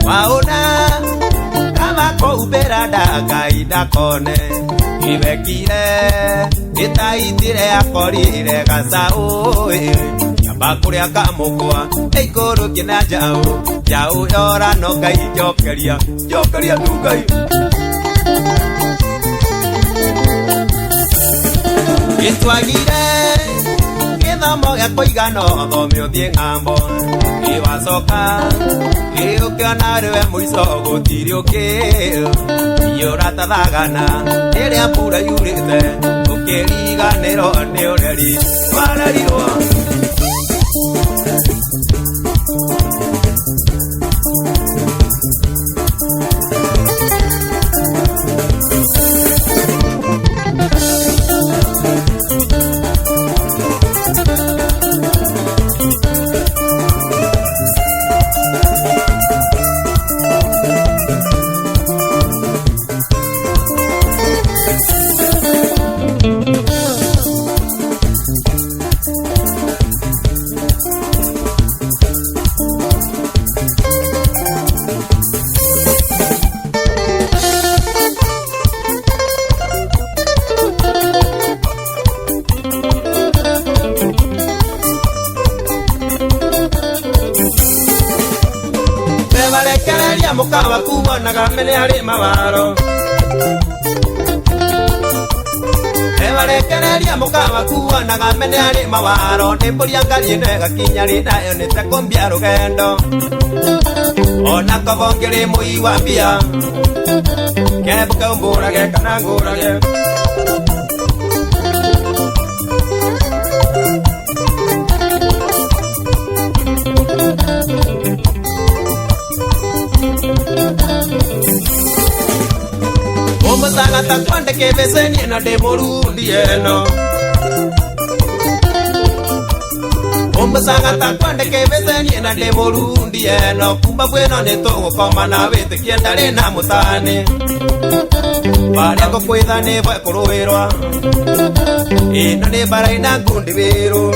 Wauna Kavako upera Ngai ndakone Giwekire Gitaitire akorire Gacaũ Nyamba kuria kamukwa Iguru kina njaũ Njaũ yora no Ngai njokeria Njokeria tu Ngai Gitwagire Githomo gia kuigana Thome uthie ng'ambo Giwacoka Giukiona riwe muico gutiri ukio Iyura tathagana Riria mbura yurite Ukiriganirwo ni ureri Wararirwo Balekereria mukawa kubonaga mene ari mawaro Balekereria mukawa kubonaga mene ari mawaro Nimburia Ngai nega kinya rinayo nitakumbia rugendo Ona kobongere muiwa mbia Kebuka umburage kana ngurage Omusanga takwande kebeseni na demorundi eno Omusanga takwande kebeseni na demorundi eno Kumba bweno nitugukoma na witikie ndari na mutani Baria ngukwitha ni bwe kuruirwa Ino ni baraina ngundi wiru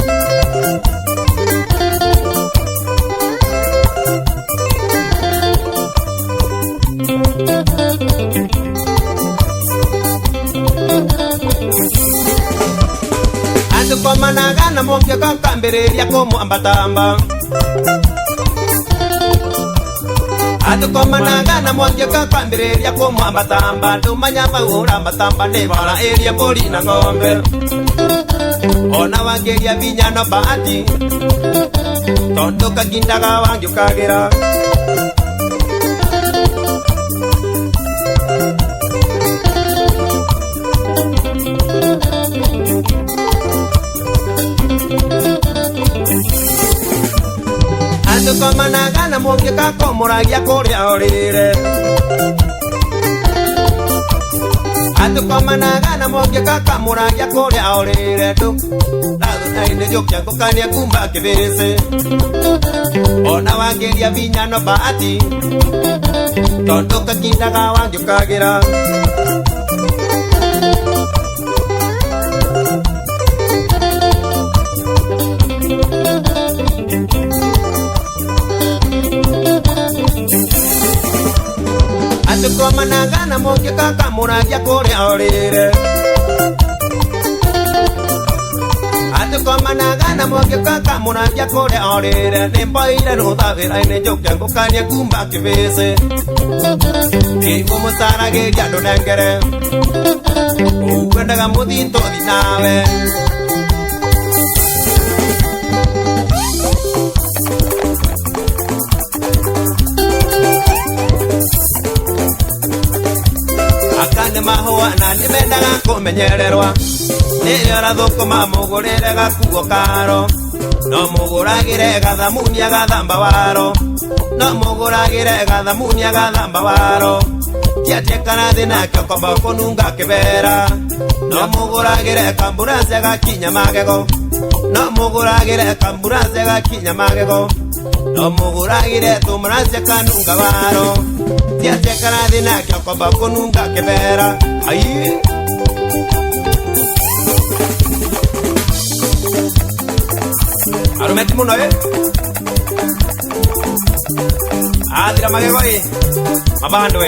Komanaga na monge kakambiriria kumwambatamba Atukomanaga na monge kakambiriria kumwambatamba Ndumanya maura mbatamba ni bara iria mburi na ng'ombe Ona wangeria vinyano bahati Tondu kagindaga wangiukagira kamuragia kuria orire atukomanaga na moke kakamuragia kuria orire tu ine jokia kokania kumba kibese ona wangeria vinya no bahati tondoka kindaga wangiokagira atukomanaga na moke kakamuragia kuria orire atukomanaga na moke kakamuragia kuria orire nimboire ruthawira ine jokia ngukania kumba kibese kimumusaragiria ndunengere ukwendaga muthinto thi nawe akane mahua na nimendaga kumenyererwa niyo rathukuma mugurire gakuo karo no muguragire gathamunia gathamba waro no muguragire gathamunia gathamba waro tiatekana thina kyokomba kununga kibera no muguragire kamburanse gakinya magego no muguragire kamburanse gakinya magego no muguragire tumranse kanunga waro tiatekana thina kyokomba kununga kibera ai arumeti muno adira magego mabando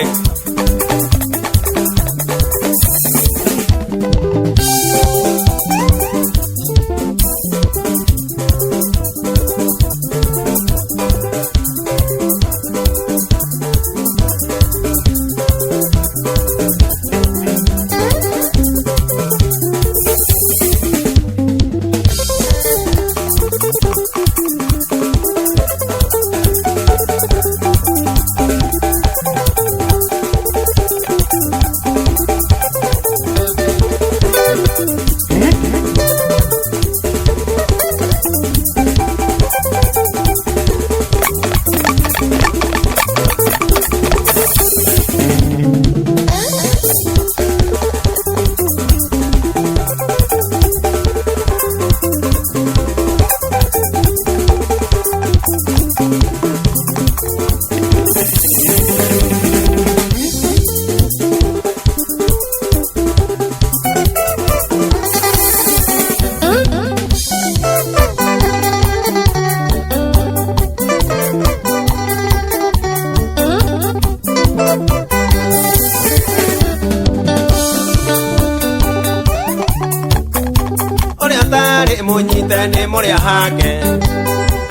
munyite ni muria hake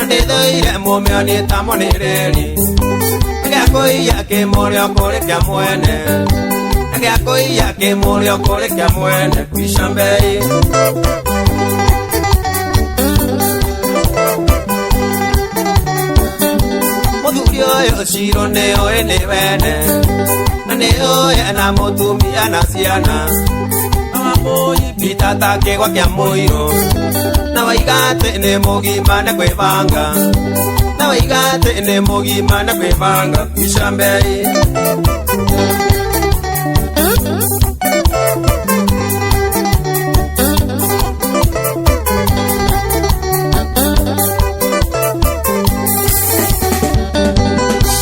ndithoire mumio ni tamonireri ngakuia kimurio kuri kia mwene ngakuia kimurio kuri kia mwene kwishambei muthuri uyu ciro ni oi ni wene na ni oi na mutumia na ciana itata kigwa kia muiro na waigate ni mugima na kwivanga na waigate ni mugima na kwivanga kwishambei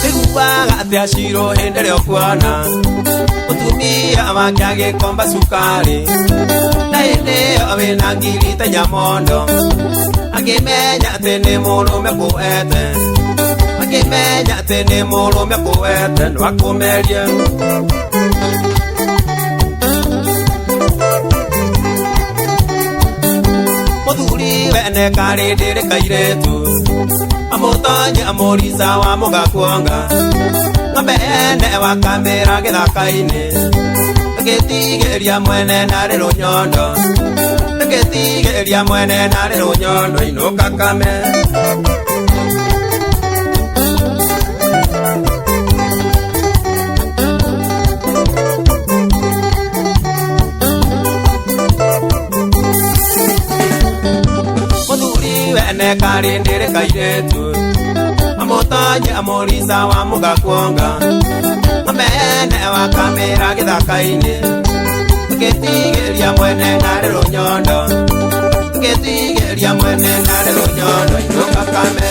tiguaga atia ciro hindi rio kwana mutumia wake agikomba sukari na ine wina ngiri ta nyamondo akimenya ati ni murume kuete akimenya ati ni murume kuete nwakumeria muthuri wene kari ndiri kairetu amutonye amurisa wa mugakuonga ngambene wakamira githaka-ini ngitigeria mwene nari runyondo ngitigeria mwene nari runyondo inuka kame muthuri wene kari ndiri kairetu Kamutanya Morisa wa Mugakwonga Amene wa kamera githaka-ini Getigeria mwene nare runyondo Getigeria mwene nare runyondo Inuka kame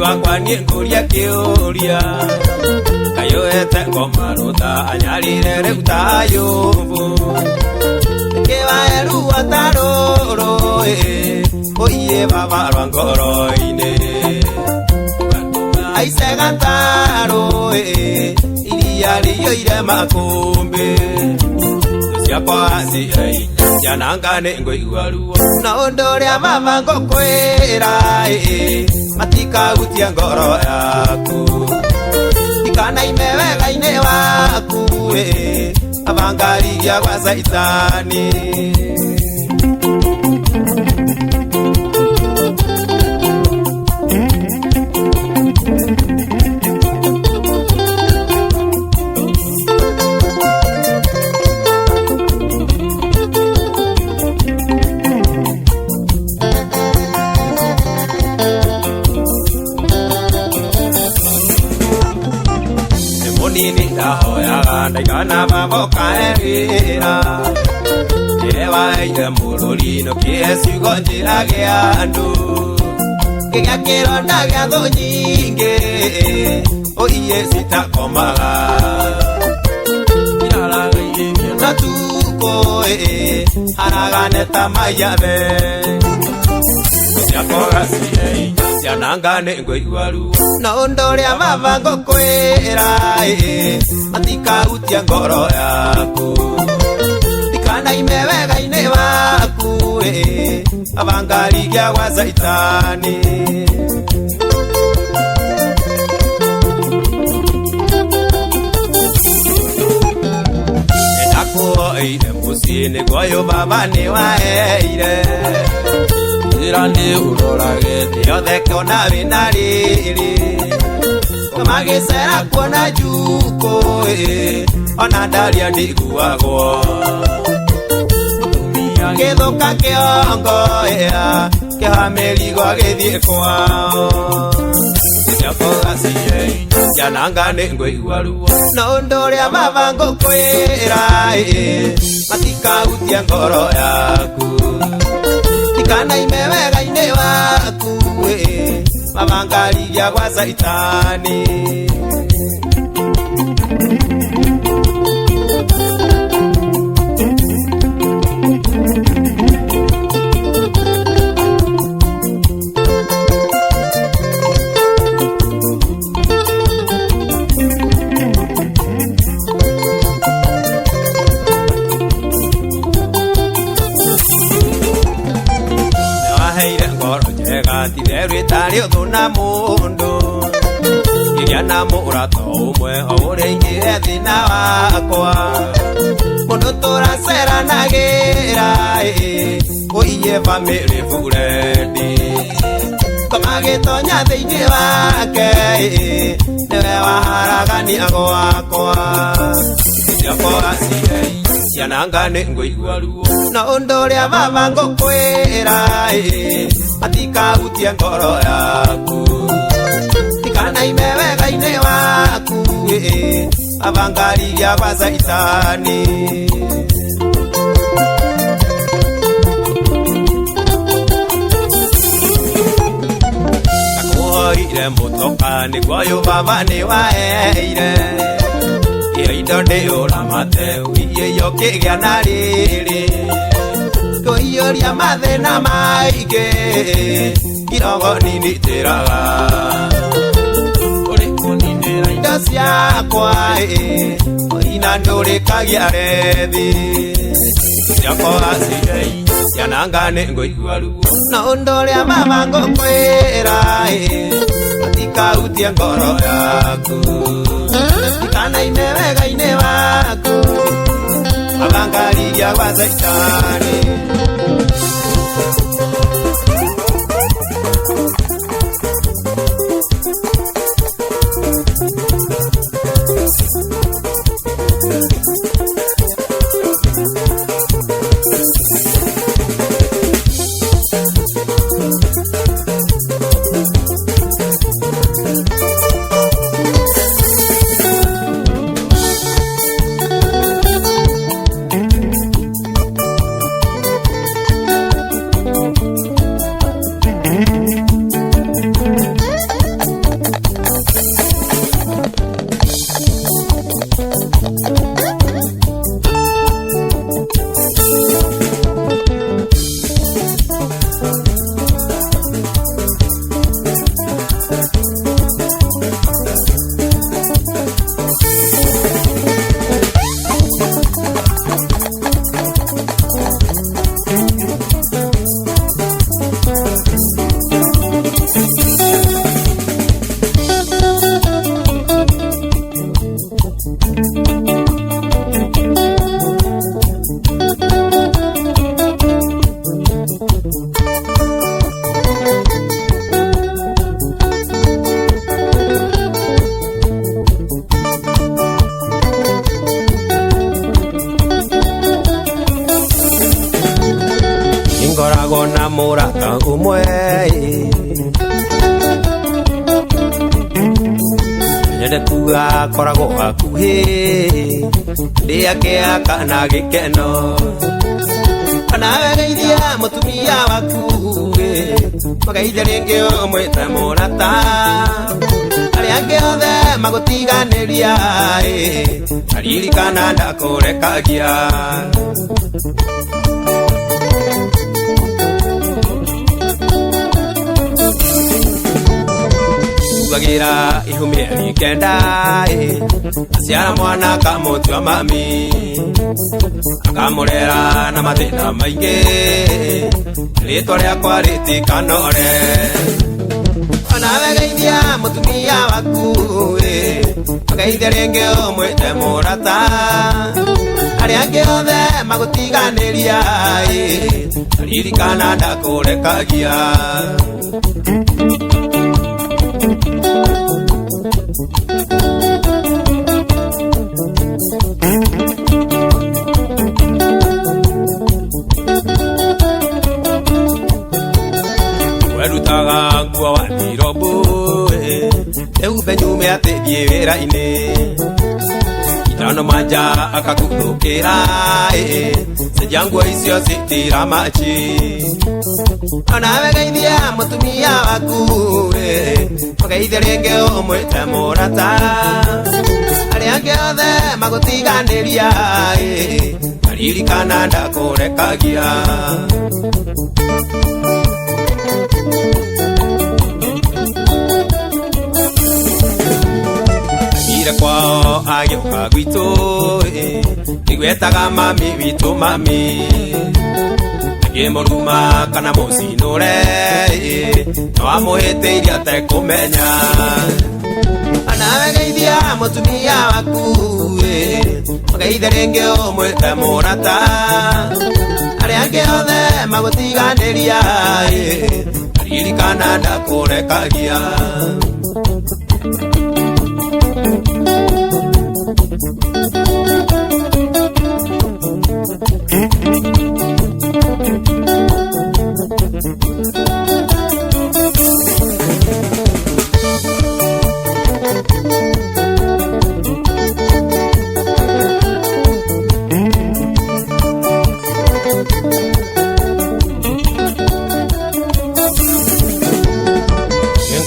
Wakwanie kuria kiuria Kayoete ngomaruta anyarire reutayuvu Kiwaeru wataroro Oye baba rwangoro-ine Aise gataro Iria riyo ire makumbi Siapa asi Yanangane ngoiguaruo Na undoria mama ngokwira Matika utia ngoro yaku Ikana imewega ine waku Abangari ya kwa saitani Ndaigana maboka erira Ewa ire mururino kiesigo njira gia andu Kiga kironda gia thu nyingi Oiye sitakomaga Iraraga iye na tuko Haragane tamayabe Siakora siye Sianangane ngoiguaru Na undoria mama ngokwira Matika utia ngoro yaku Ikana imewega ine waku Abangari gia kwa saitani Enakuo eire musini goyo baba ni waeire Irani urorage Yothe kona vinariri Magisera kuona juko Ona daria ndiguagwo Githuka kiongo Kihamirigo githie kwao Siakoga siye Yanangane ngoiguaruo Na undoria mama ngokwira Matika utia ngoro yaku Ikana imewega ine waku Mabangari ya kwa saitani Tideru tario dona mundo Kiriana murato umwe Ore ingire thina wakwa Mundo tora sera nagera Oiye family furedi Kamagetonya thiini wake Newe waharagania gwakwa Siakora siye ciananga nĩ ngũigua ruo na ũndũ ũrĩa baba ngũkwĩra matikahutie ngoro yaku tikanaime wega-inĩ waku avangariria kwa Saitani nakuhoire mũtoka nĩguo ũyũ baba nĩwaheire indo ndĩũramate irio kĩgĩa na rĩrĩ kũiyũria mathĩna maingĩ kirogo nini njĩraga indo ciakwa ina ndũrĩkagia rethi ciakwa cirei ciananga nĩ ngũigua ruo na ũndũ ũrĩa mama ngũkwĩra matikahutie ngoro yaku tikanaime wega-inĩ waku avangariria kwa Saitani ngoragwo na mũrata ũmwe nyende kuga koragwo hakuhĩ ndĩake kana gĩkeno kana wegeithia mũtumia waku mũgeithia rĩngĩ ũmwĩte mũrata arĩa angĩ othe magũtiganĩria aririkana ndakũrekagia Wagira ihumĩri kenda aciara mwana akamũtua mami akamũrera na mathĩna maingĩ rĩtwa rĩakwa rĩtikanore ona wegeithia mũtumia waku mũgeithia rĩngĩ ũmwĩte mũrata arĩa angĩ othe magũtiganĩria aririkana ndakũrekagia werutaga nguo wa Nairobi eumbe nyume atĩthiĩ wĩra-inĩ itano manja akaguthũkĩra cenjia nguo icio citira machi ona wegeithia mũtumia waku mũgeithia rĩngĩ ũmwĩte mũrata arĩa angĩ othe magũtiganĩria aririkana ndakũrekagia kwao agĩũka gwitũ nĩgwetaga mami witũ mami ngĩmũruma kana mũcinũre no amũhĩtĩirie atekũmenya ona wegeithia mũtumia waku mũgeithia rĩngĩ ũmwĩte mũrata arĩa angĩ othe magũtiganĩria aririkana ndakũrekagia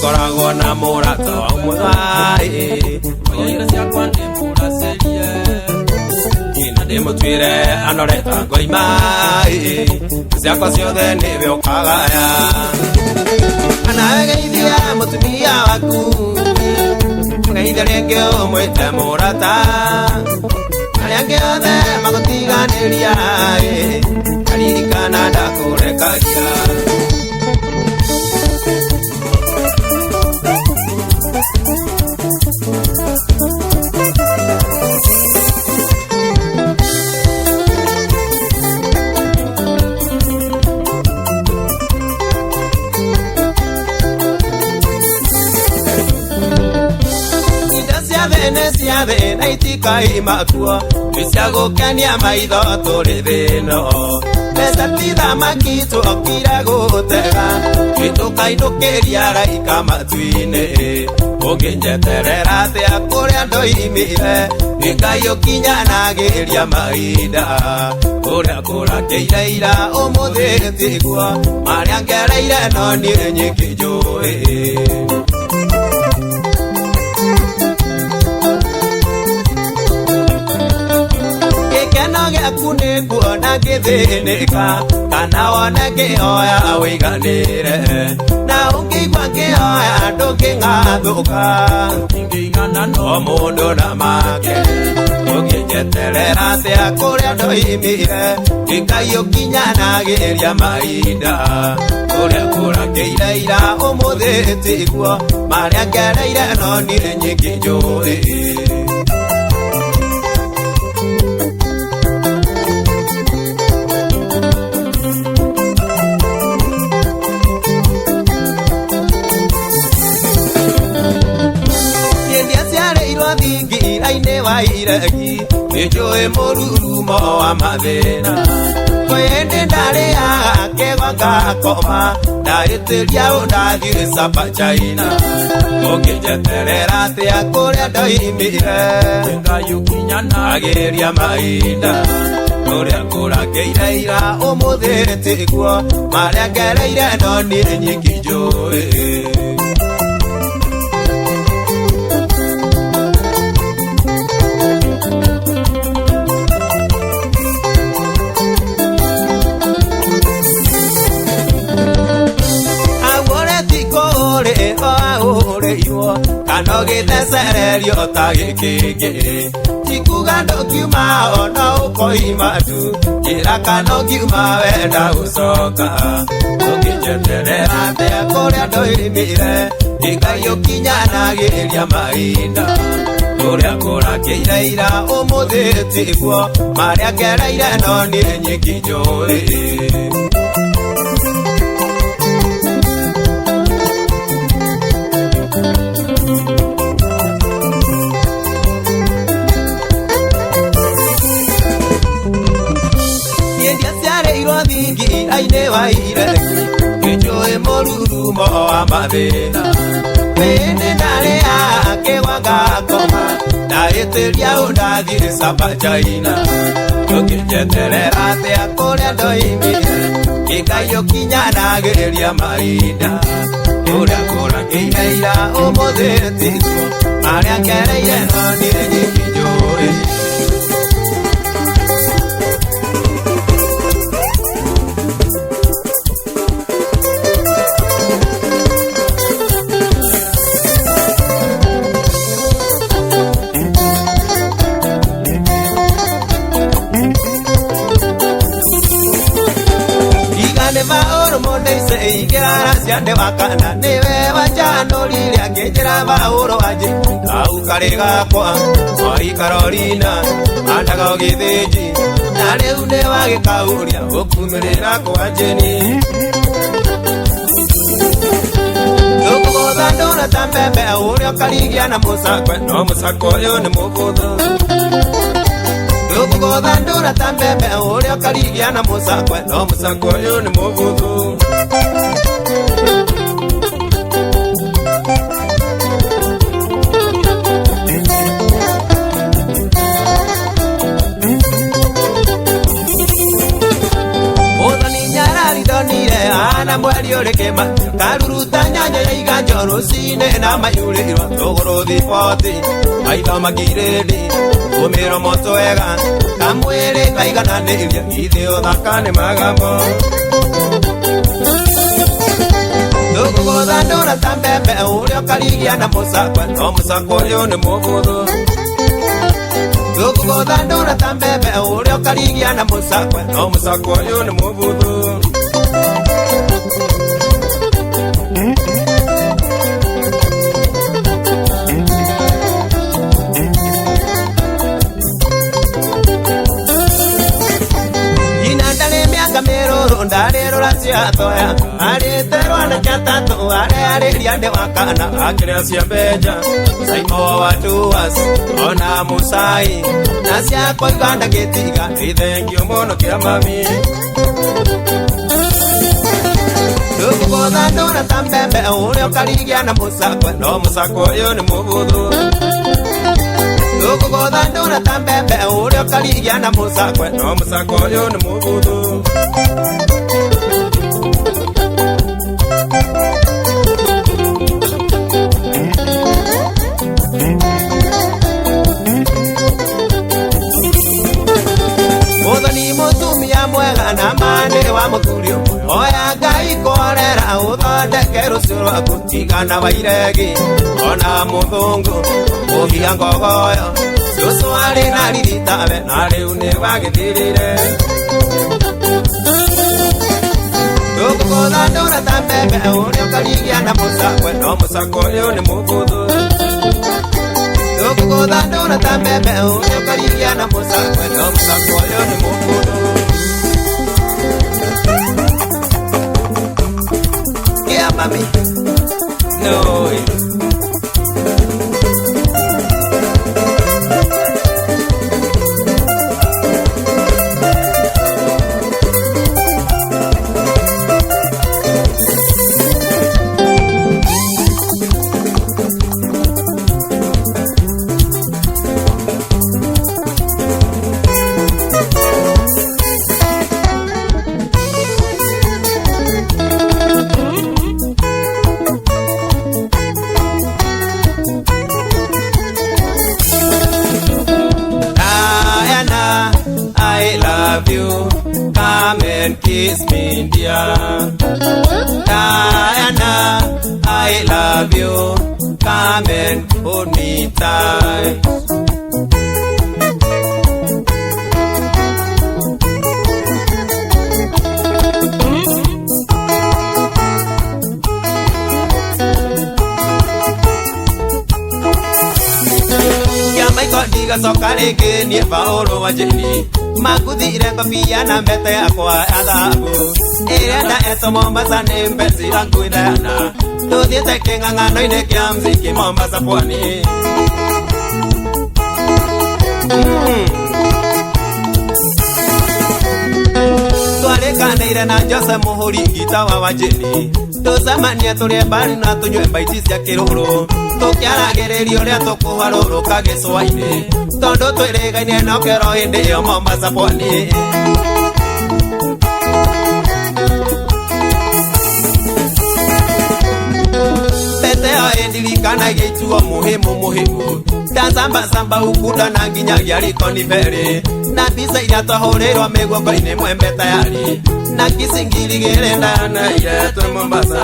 ndikoragwo na mũrata wa mũthai oire ciakwa nĩ mũracerie na ndĩmũtuĩre anoreta ngoima ciakwa ciothe nĩwe ũkagaya anawe geithia mũtumia waku geithia rĩngĩ ũmwĩte mũrata arĩa angĩ othe magũtiganĩria aririkana ndakũrekagia cia thĩna itikaima-kuo nĩcia gũkenia maitho tũrĩ thĩno mbeca ti thamaki tuokire gũtega nĩtũkainũkĩria raika matu-inĩ ũngĩnjeterera atĩa kũrĩa ndoimire Ngai ũkinyanagĩria mahinda kũrĩa kũrakĩire ira ũmũthĩ tiguo marĩa ngereire no niĩ nyingĩ njũĩ gĩaku nĩ kuona ngĩthĩnĩka kana wone ngĩhoya wĩiganĩre na ũngĩigua ngĩhoya ndũngĩng'athũka ingĩigana no mũndũ na make ũngĩnjeterera atĩa kũrĩa ndoimire Ngai ũkinyanagĩria mahinda kũrĩa kũrakĩire ira ũmũthĩ tiguo marĩa ngereire no niĩ nyingĩ njũĩ wairegi nĩnjũĩ mũrurumo wa mathĩna kwĩhĩndĩ ndarĩaga kĩgwa ngakoma ndarĩtĩria ũndathiĩ cabacaina ũngĩnjeterera atĩa kũrĩa ndoimire Ngai ũkinyanagĩria mahinda kũrĩa kũrakĩire ira ũmũthĩ tiguo marĩa ngereire no niĩ nyingĩ njũĩ kana ũgĩthecererio ta gĩkĩngĩ tikuga ndũngiuma ona ũkoima tu njĩra kana ũngiuma wenda gũcoka ũngĩnjeterera atĩa kũrĩa ndoimire Ngai ũkinyanagĩria mahinda kũrĩa kũrakĩire ira ũmũthĩ tiguo marĩa ngereire no niĩ nyingĩ njũĩ aine wairegi nĩnjũĩ mũrurumo wa mathĩna hĩndĩ ndarĩaga kĩgwa ngakoma ndarĩtĩria ũndathiĩ cabacaina ũngĩnjeterera atĩa kũrĩa ndoimire Ngai ũkinyanagĩria mahinda kũrĩa kũrakĩire ira ũmũthĩ tiguo marĩa ngereire no niĩ nyingĩ njũĩ Ciande wakana niwe wanjanũrire angĩnjĩra Paũlũ wanjĩ kau karĩ gakwa Mwai Carolina andaga ũgĩthĩnji na rĩu nĩ wagĩkaũria ũkumĩrĩra kwa Jeni ndũkũgũtha ndũna ta mbembe ũrĩa ũkarigia na mũcakwe no mũcakwe ũyũ nĩ mũbũthũ ndũkũgũtha ndũna ta mbembe ũrĩa ũkarigia na mũcakwe no mũcakwe ũyũ nĩ mũbũthũ mweri ũrĩ kĩma karu kuruta nyanya ya iganjo rucine na mayurĩrwo tũgũrũ thiboti maitho makirĩndi ũmĩro moto wega kamwĩrĩ kaigananĩria ithe ũthaka nĩ magambo tũgũgũtha ndũra ta mbembe ũrĩa ũkarigia na mũcakwe no mũcakwe ũyũ nĩ mũhũthũ tũgũgũtha ndũra ta mbembe ũrĩa ũkarigia na mũcakwe no mũcakwe ũyũ nĩ mũhũthũ ndarĩrũra ciatoya arĩterwa na kĩatatũ arĩarĩria ndĩ wa kana akĩrĩa cia mbenja Saimo wa Tuas ona Musai na ciakwa iganda gĩtiga ithengio mũno kĩa mami tũgũgũtha ndũra ta mbembe ũrĩa ũkarigia na mũcakwe no mũcakwe ũyũ nĩ mũhũthũ tũgũgũtha ndũra ta mbembe ũrĩa ũkarigia na mũcakwe no mũcakwe ũyũ nĩ mũhũthũ mutumia mwega na mani wa mũthuri oya Ngai kũrera ũthondeke rũciũ rwaku tigana wa iregi ona mũthũngũ mũhia ngogoyo cũcũ arĩ na riritawe na rĩu nĩ wagĩthirire tũgũgũtha ndũra ta mbembe ũrĩa ũkarigia na mũcakwe no mũcakwe ũyũ nĩ mũhũthũ tũgũgũtha ndũra ta mbembe ũrĩa ũkarigia na mũcakwe no mũcakwe ũyũ nĩ mũhũthũ mami no kiss me dear Diana, I love you. Come and hold me tight. Diga sokare ke ni paolo wajeni makuthire kofia na mbete yakwa adhabu irenda eto Mombasa ni mbezi yangu idana tuthiete king'ang'ano-inĩ kĩa mziki Mombasa pwani twarĩkanĩire na Jose Mũhũri ngita wa Wajeni tũcemanie tũrĩe mbari na tũnyue mbaiti cia kĩrũrũ tũkĩaragĩrĩria ũrĩa tũkũharũrũka gĩcũa-inĩ tondũ twĩrĩgainie na kero hĩndĩ ĩyo Mombasa pwani pete ĩyo ĩndirikanagia ituo mũhĩmu ndacambacamba ukunda na nginyagia rikoni mbere na mbica iria twahũrĩrwo mĩguongo-inĩ mwembe tayari na kicingiri gĩrĩndanaire twĩ Mombasa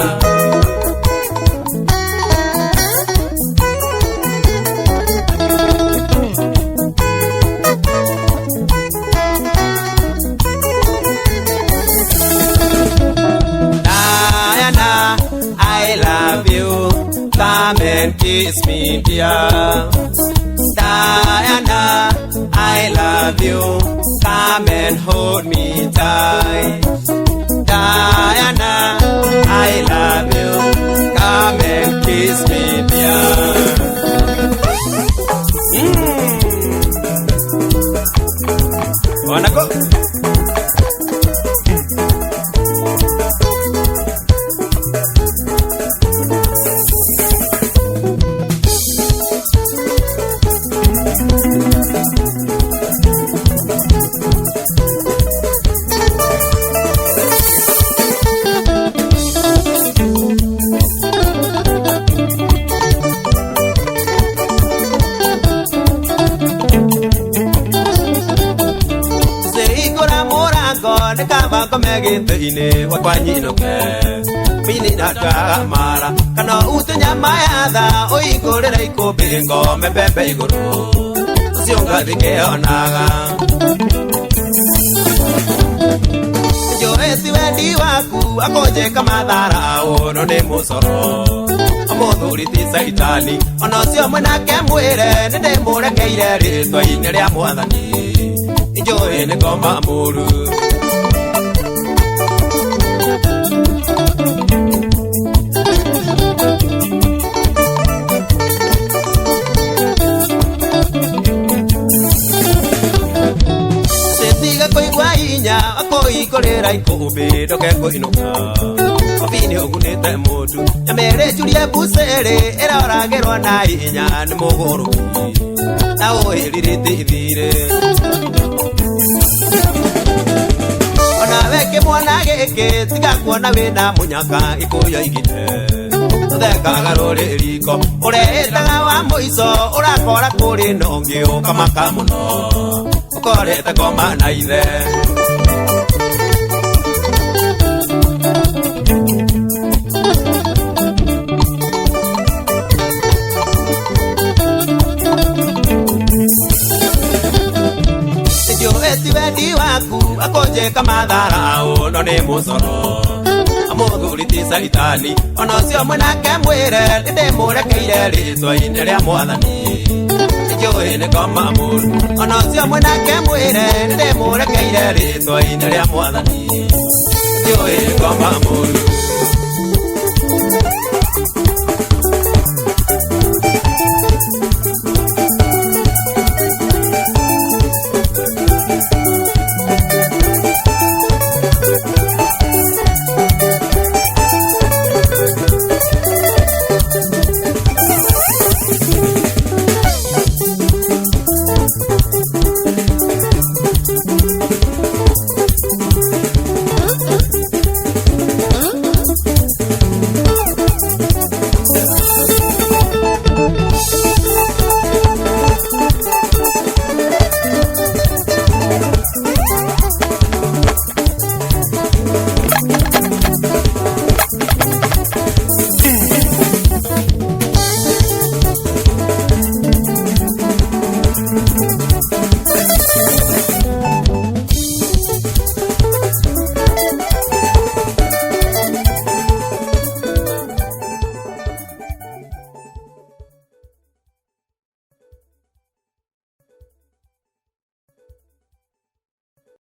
Diana, I love you. Come and kiss me, dear. Diana, I love you. Come and hold me tight. Diana, I love you. Come and kiss me, dear. Wanna go? gĩtĩ-inĩ gwakwa nyinũke mini na ndamara kana ute nyama ya tha ũhingũrĩre ikũmbĩ ngome mbembe igũrũ ũcio ngathĩ kĩonaga njũĩ ti wendi waku akonjeka mathara ũno nĩ mũcoro mũthuri ti caitani ona ũcio mwenake mwĩre nĩ ndĩmũrekeire rĩtwa-inĩ rĩa mwathani njũĩ nĩ ngoma mũru kũigua hinya akũhingũrĩra ikũmbĩ ndoke kũinũka obini ũgunĩte mũndũ nyamĩrĩcurie mbucĩrĩ ĩroragĩrwo na hinya nĩ mũgũrũki na ũhĩrirĩte ithirĩ onawe kĩmwana gĩkĩ tiga kuona wĩna mũnyaka ikuyo igite ũthekaga rũrĩ riko ũrehĩtaga wa mũico ũrakora kũrĩ na ũngĩ ũkamaka mũno ũkorete ngoma na ithe njũĩ ti wendi waku akonjeka mathara ũno nĩ mũcoro mũthuri ti caitani ona ũcio mwenake mwĩre nĩ ndĩmũrekeire rĩtwa-inĩ rĩa mwathani njũĩ nĩ ngoma mũru ona ũcio mwenake mwĩre nĩ ndĩmũrekeire rĩtwa-inĩ rĩa mwathani njũĩ nĩ ngoma mũru